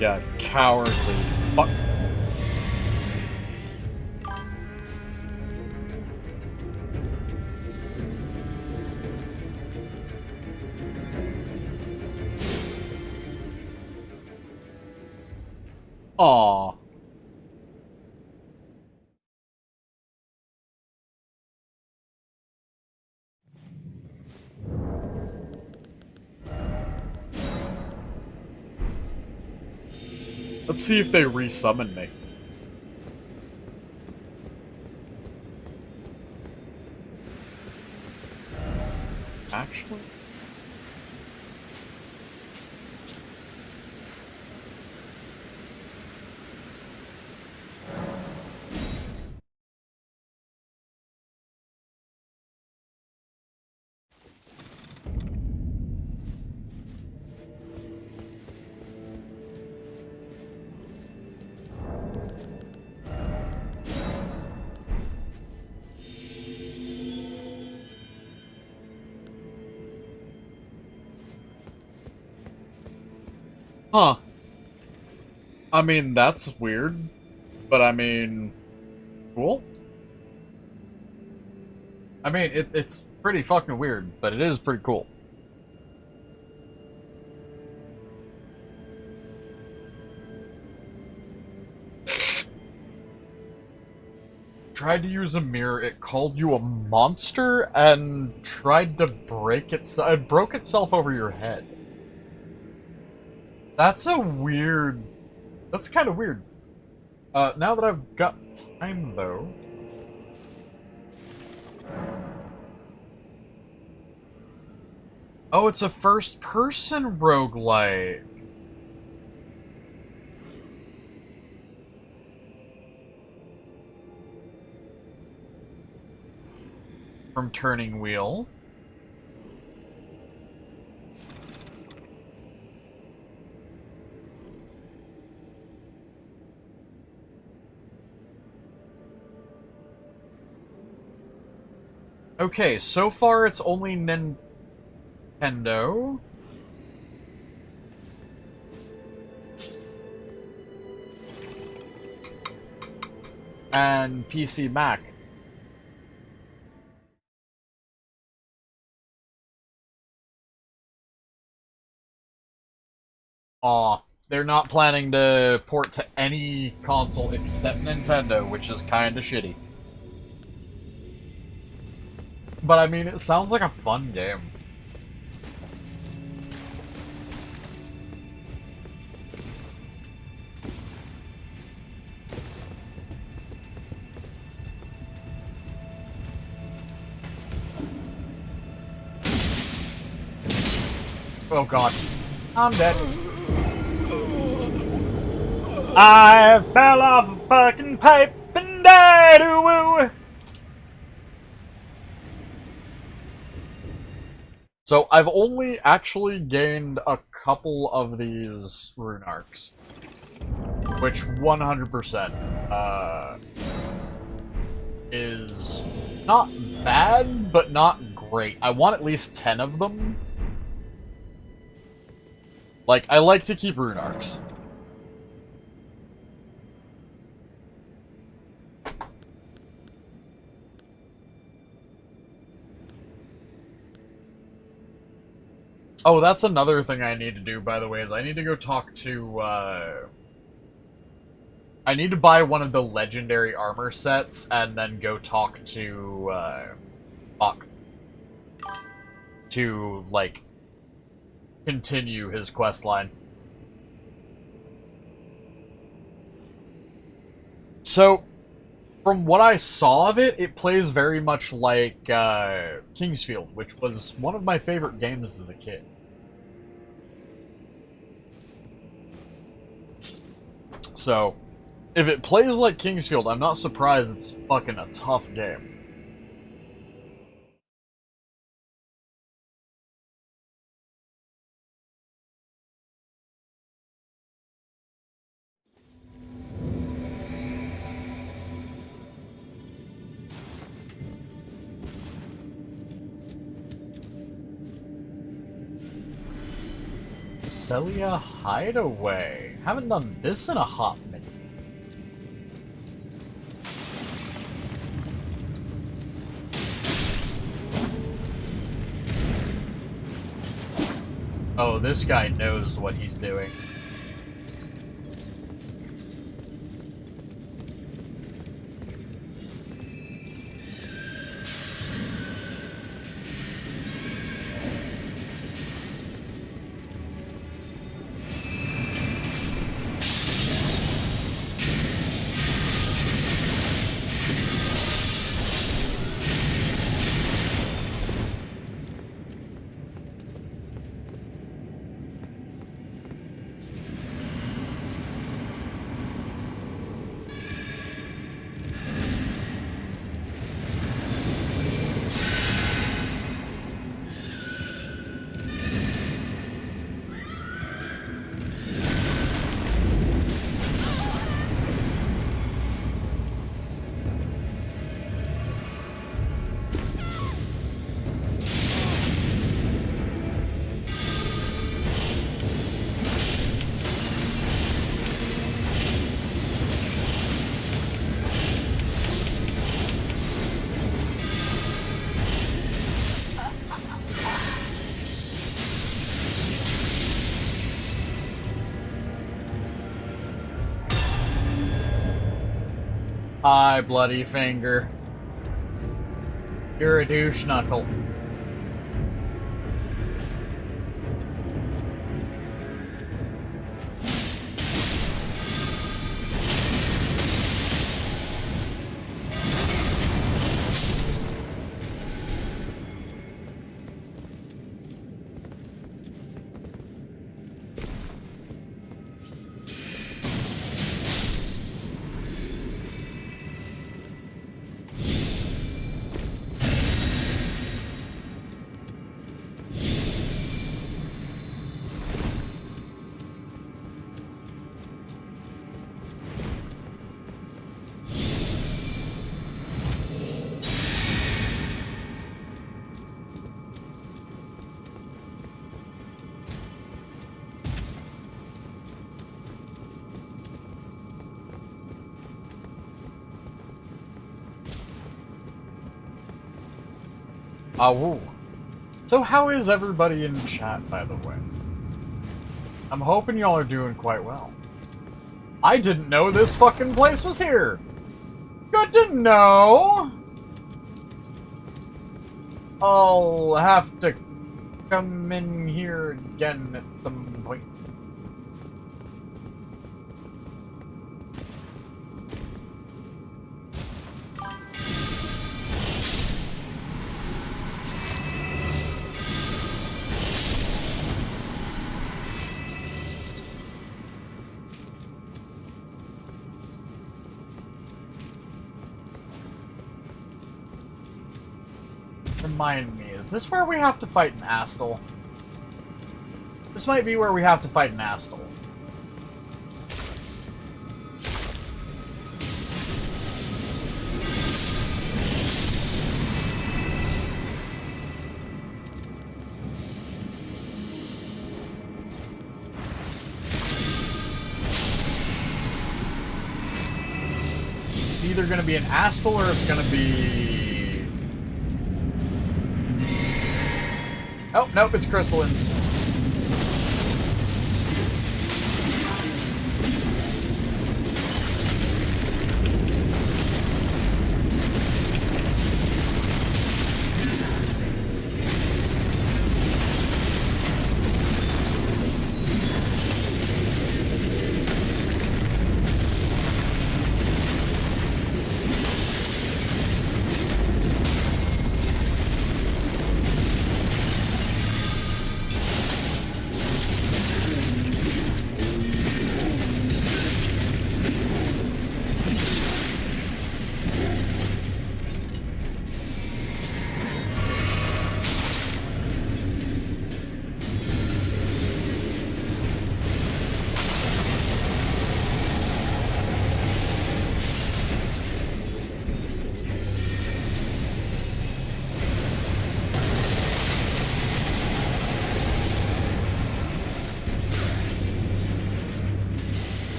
[SPEAKER 1] Yeah, cowardly fuck. Aww. Let's see if they resummon me. Actually? Huh. I mean, that's weird. But I mean, cool. I mean, it's pretty fucking weird, but it is pretty cool. Tried to use a mirror, it called you a monster, and tried to break itself. It broke itself over your head. That's a weird... That's kind of weird. Now that I've got time, though... Oh, it's a first-person roguelike. From Turning Wheel. Okay, so far it's only Nintendo. And PC Mac. Aw, they're not planning to port to any console except Nintendo, which is kinda shitty. But I mean, it sounds like a fun game. Oh god. I'm dead. I fell off a fucking pipe and died, ooh, ooh. So I've only actually gained a couple of these rune arcs, which 100% is not bad, but not great. I want at least 10 of them. Like, I like to keep rune arcs. Oh, that's another thing I need to do, by the way, is I need to go talk to, I need to buy one of the legendary armor sets, and then go talk to, Buck. To, like, continue his quest line. So, from what I saw of it, it plays very much like, Kingsfield, which was one of my favorite games as a kid. So, if it plays like Kingsfield, I'm not surprised it's fucking a tough game. Celia Hideaway. Haven't done this in a hot minute. Oh, this guy knows what he's doing. Hi, bloody finger. You're a douche knuckle. Woo. So how is everybody in chat, by the way? I'm hoping y'all are doing quite well. I didn't know this fucking place was here! Good to know! I'll have to come in here again at some point. Remind me, is this where we have to fight an Astal? This might be where we have to fight an Astal. It's either going to be an Astal or it's going to be... Oh, nope, it's Crystallines.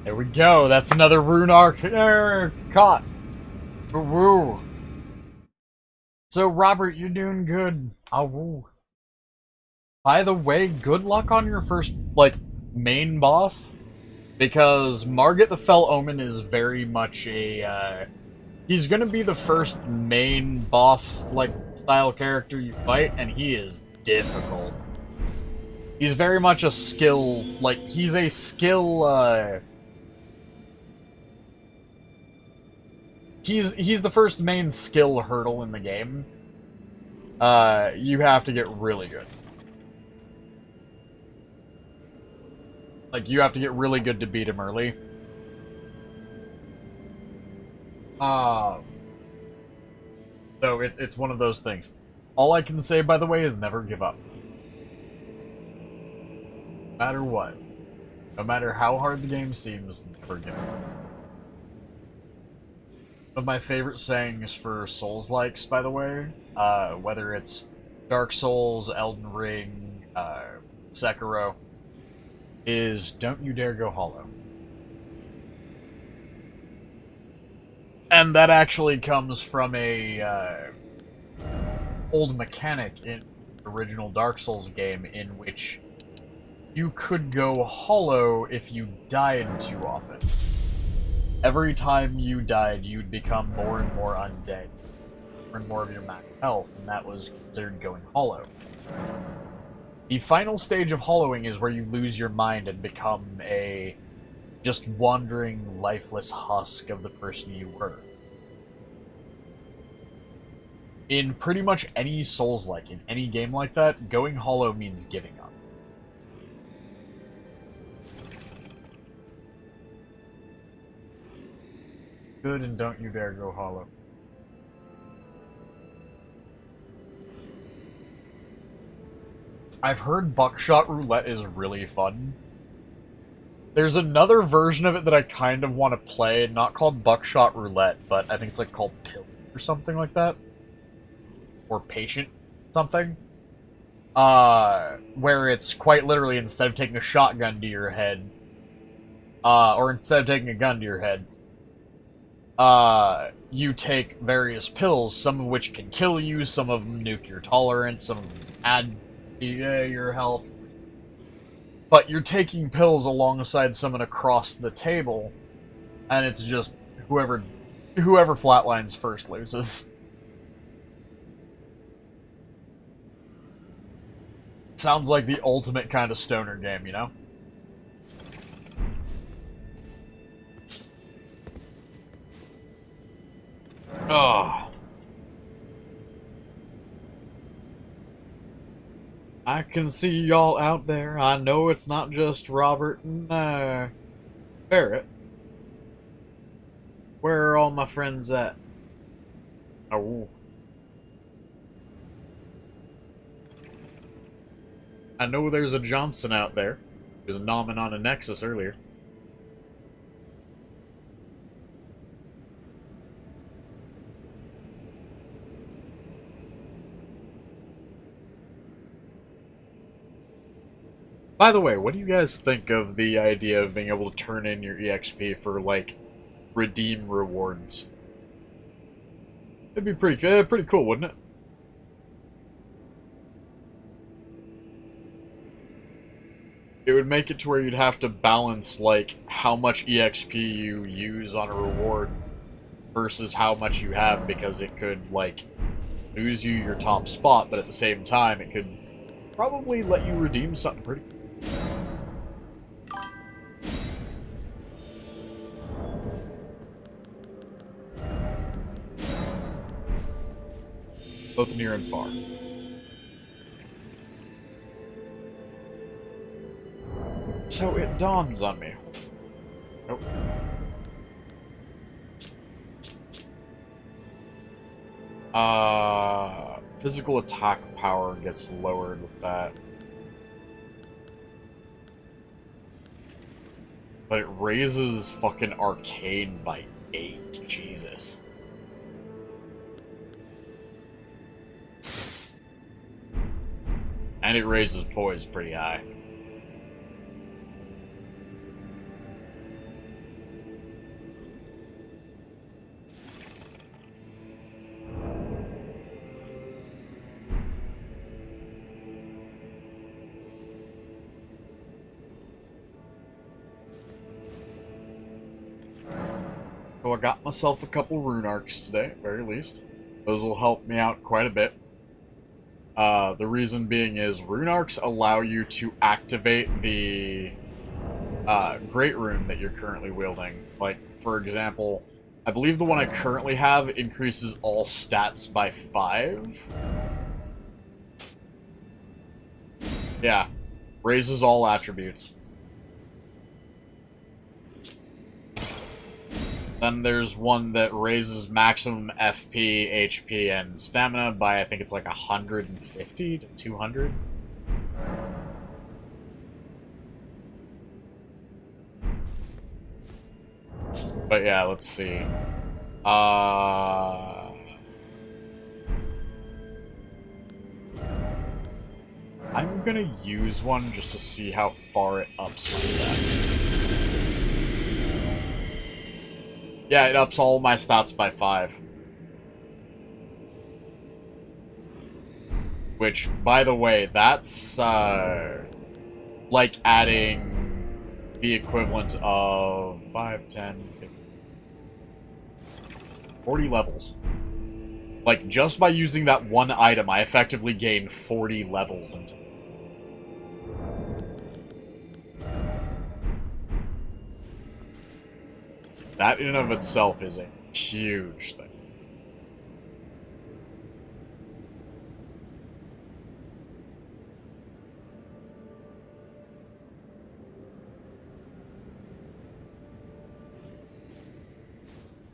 [SPEAKER 1] There we go. That's another rune arc caught. Woo. So Robert, you're doing good. Oh, woo. By the way, good luck on your first main boss, because Margit the Fell Omen is very much a he's gonna be the first main boss style character you fight, and he is difficult. He's very much a skill he's a skill He's the first main skill hurdle in the game. You have to get really good. You have to get really good to beat him early. So it's one of those things. All I can say, by the way, is never give up. No matter what. No matter how hard the game seems, never give up. One of my favorite sayings for Souls-likes, by the way, whether it's Dark Souls, Elden Ring, Sekiro, is don't you dare go hollow. And that actually comes from a old mechanic in the original Dark Souls game in which you could go hollow if you died too often. Every time you died, you'd become more and more undead. More and more of your max health, and that was considered going hollow. The final stage of hollowing is where you lose your mind and become a just wandering, lifeless husk of the person you were. In pretty much any Souls-like, in any game like that, going hollow means giving up. Good, and don't you dare go hollow. I've heard buckshot roulette is really fun. There's another version of it that I kind of want to play, not called buckshot roulette, but I think it's like called pill or something like that. Or patient something. Where it's quite literally, instead of taking a shotgun to your head, or instead of taking a gun to your head, you take various pills, some of which can kill you, some of them nuke your tolerance, some of them add your health. But you're taking pills alongside someone across the table, and it's just whoever flatlines first loses. Sounds like the ultimate kind of stoner game, you know? Ugh. I can see y'all out there. I know it's not just Robert and Barrett. Where are all my friends at? Oh. I know there's a Johnson out there. He was nomming on a Nexus earlier. By the way, what do you guys think of the idea of being able to turn in your EXP for, like, redeem rewards? It'd be pretty cool, wouldn't it? It would make it to where you'd have to balance, like, how much EXP you use on a reward versus how much you have, because it could, like, lose you your top spot, but at the same time, it could probably let you redeem something pretty. Both near and far. So it dawns on me. Nope. Physical attack power gets lowered with that. But it raises fucking arcane by 8. Jesus. And it raises poise pretty high. So I got myself a couple rune arcs today, at very least. Those will help me out quite a bit. The reason being is rune arcs allow you to activate the great rune that you're currently wielding. Like, for example, I believe the one I currently have increases all stats by 5. Yeah, raises all attributes. Then there's one that raises maximum FP, HP, and stamina by, I think it's like 150 to 200. But yeah, let's see. I'm gonna use one just to see how far it ups my stats. Yeah, it ups all my stats by 5. Which, by the way, that's, like adding the equivalent of 5, 10, 15, 40 levels. Like, just by using that one item, I effectively gained 40 levels into. That in and of itself is a huge thing.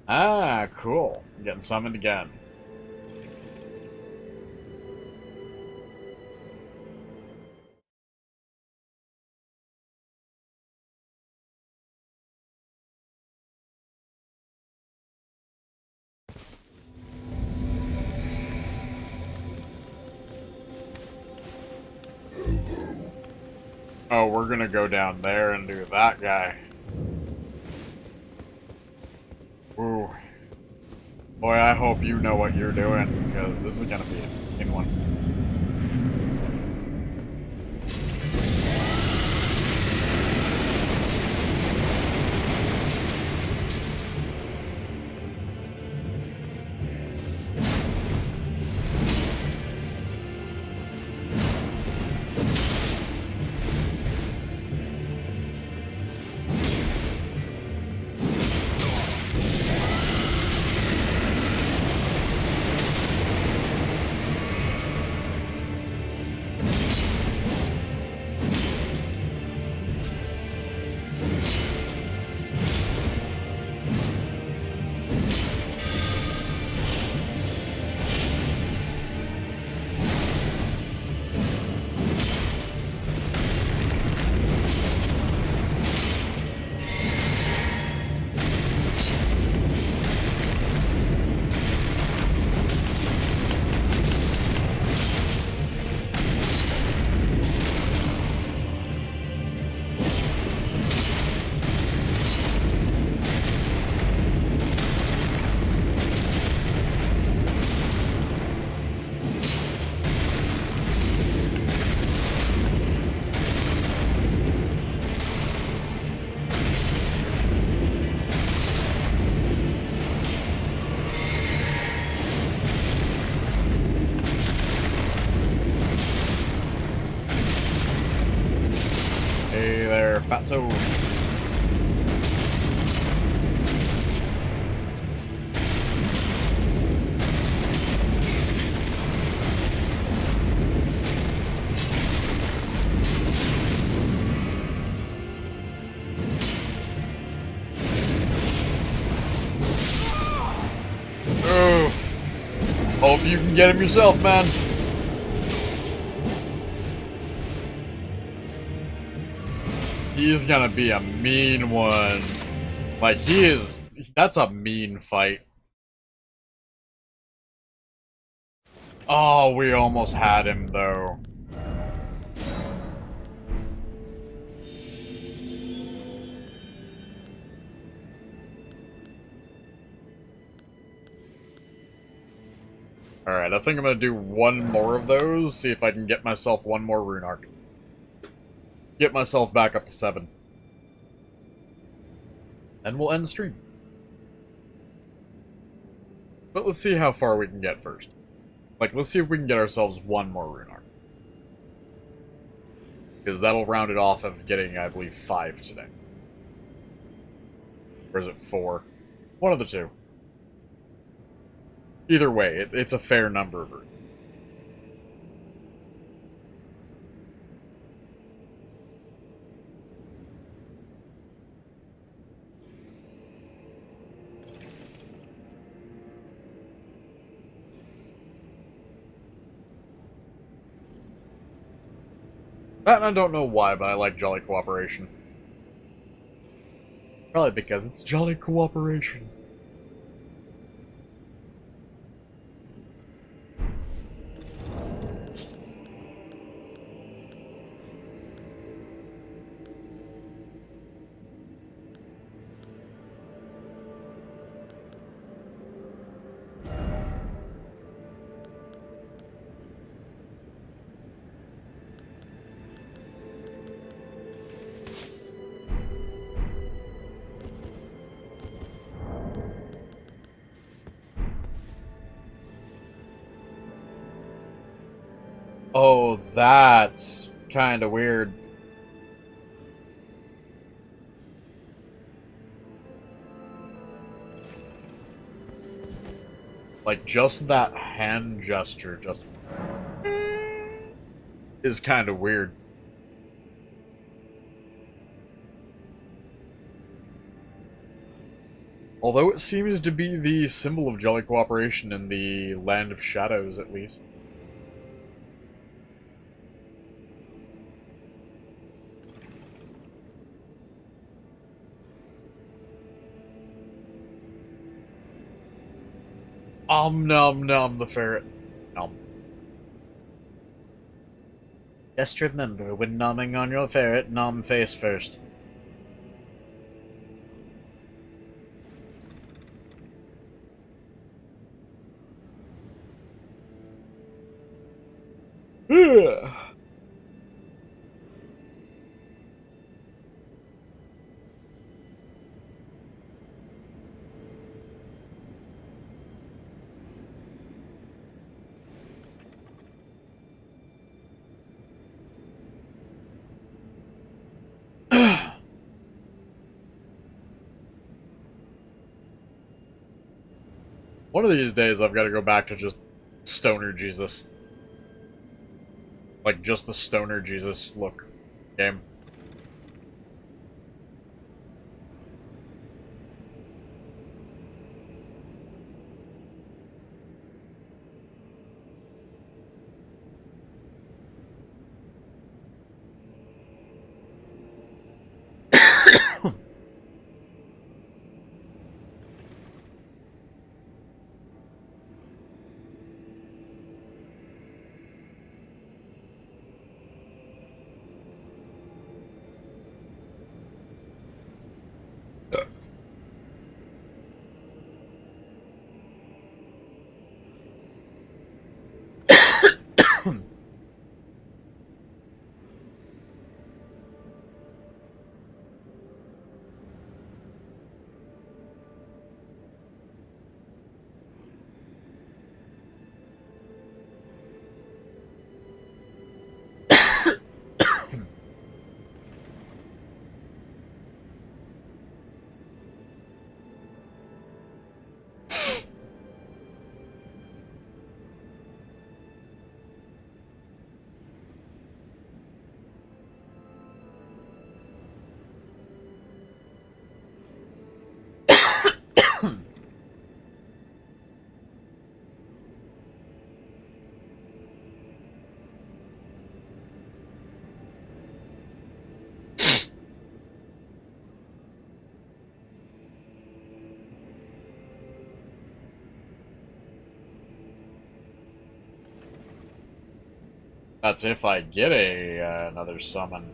[SPEAKER 1] Ah, cool. I'm getting summoned again. Oh, we're gonna go down there and do that guy. Ooh. Boy, I hope you know what you're doing, because this is gonna be a mean one. Hey there, Fatso. Oof. Hope you can get him yourself, man. He's gonna be a mean one. Like, he is... That's a mean fight. Oh, we almost had him, though. Alright, I think I'm gonna do one more of those, see if I can get myself one more rune arc. Get myself back up to 7. And we'll end the stream. But let's see how far we can get first. Like, let's see if we can get ourselves one more rune arc. Because that'll round it off of getting, I believe, 5 today. Or is it 4? One of the two. Either way, it's a fair number of runes. That, and I don't know why, but I like Jolly Cooperation. Probably because it's Jolly Cooperation. Oh, that's kind of weird. Like, just that hand gesture just is kind of weird. Although it seems to be the symbol of Jolly Cooperation in the Land of Shadows, at least. Nom nom the ferret. Nom. Just remember, when nomming on your ferret, nom face first. One of these days, I've got to go back to just Stoner Jesus. Like, just the Stoner Jesus look game. That's if I get another summon.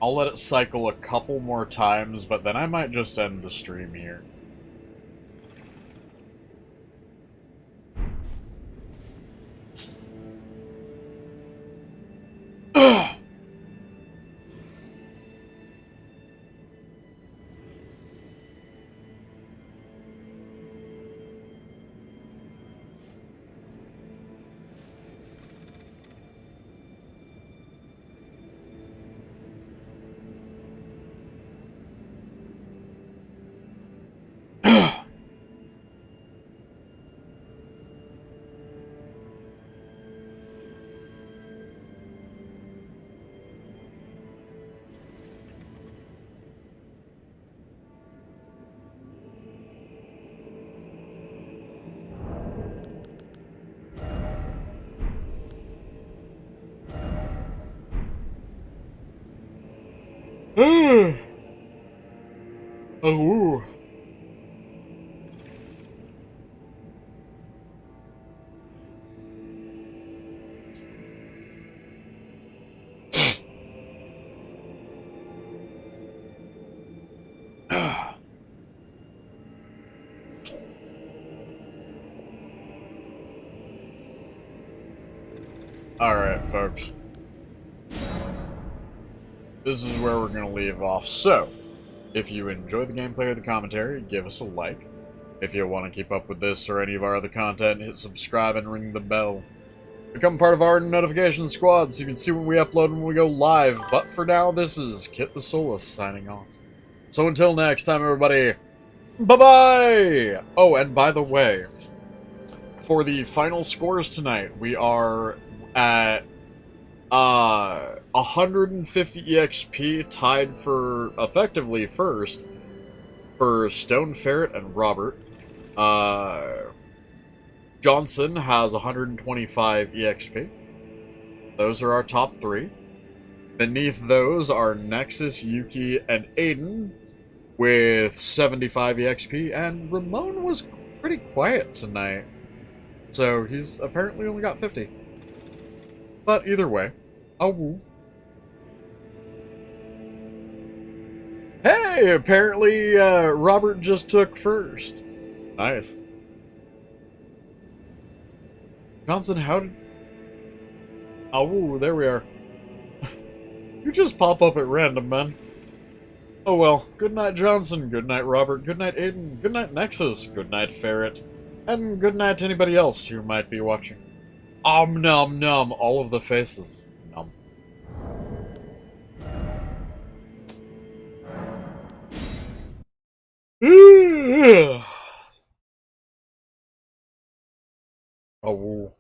[SPEAKER 1] I'll let it cycle a couple more times, but then I might just end the stream here. Oh. Alright, folks. This is where we're going to leave off. So, if you enjoy the gameplay or the commentary, give us a like. If you want to keep up with this or any of our other content, hit subscribe and ring the bell. Become part of our notification squad so you can see when we upload and when we go live. But for now, this is Kitthesoulless signing off. So until next time, everybody, bye-bye! Oh, and by the way, for the final scores tonight, we are at 150 EXP, tied for effectively first for Stone Ferret and Robert. Johnson has 125 EXP. Those are our top three. Beneath those are Nexus, Yuki, and Aiden with 75 EXP, and Ramon was pretty quiet tonight. So he's apparently only got 50. But either way, oh woo. Hey, apparently Robert just took first. Nice. Johnson, how did... Oh, woo, there we are. You just pop up at random, man. Oh well, good night Johnson, good night Robert, good night Aiden, good night Nexus, good night Ferret, and good night to anybody else who might be watching. Nom nom, all of the faces. Nom. Oh, woo.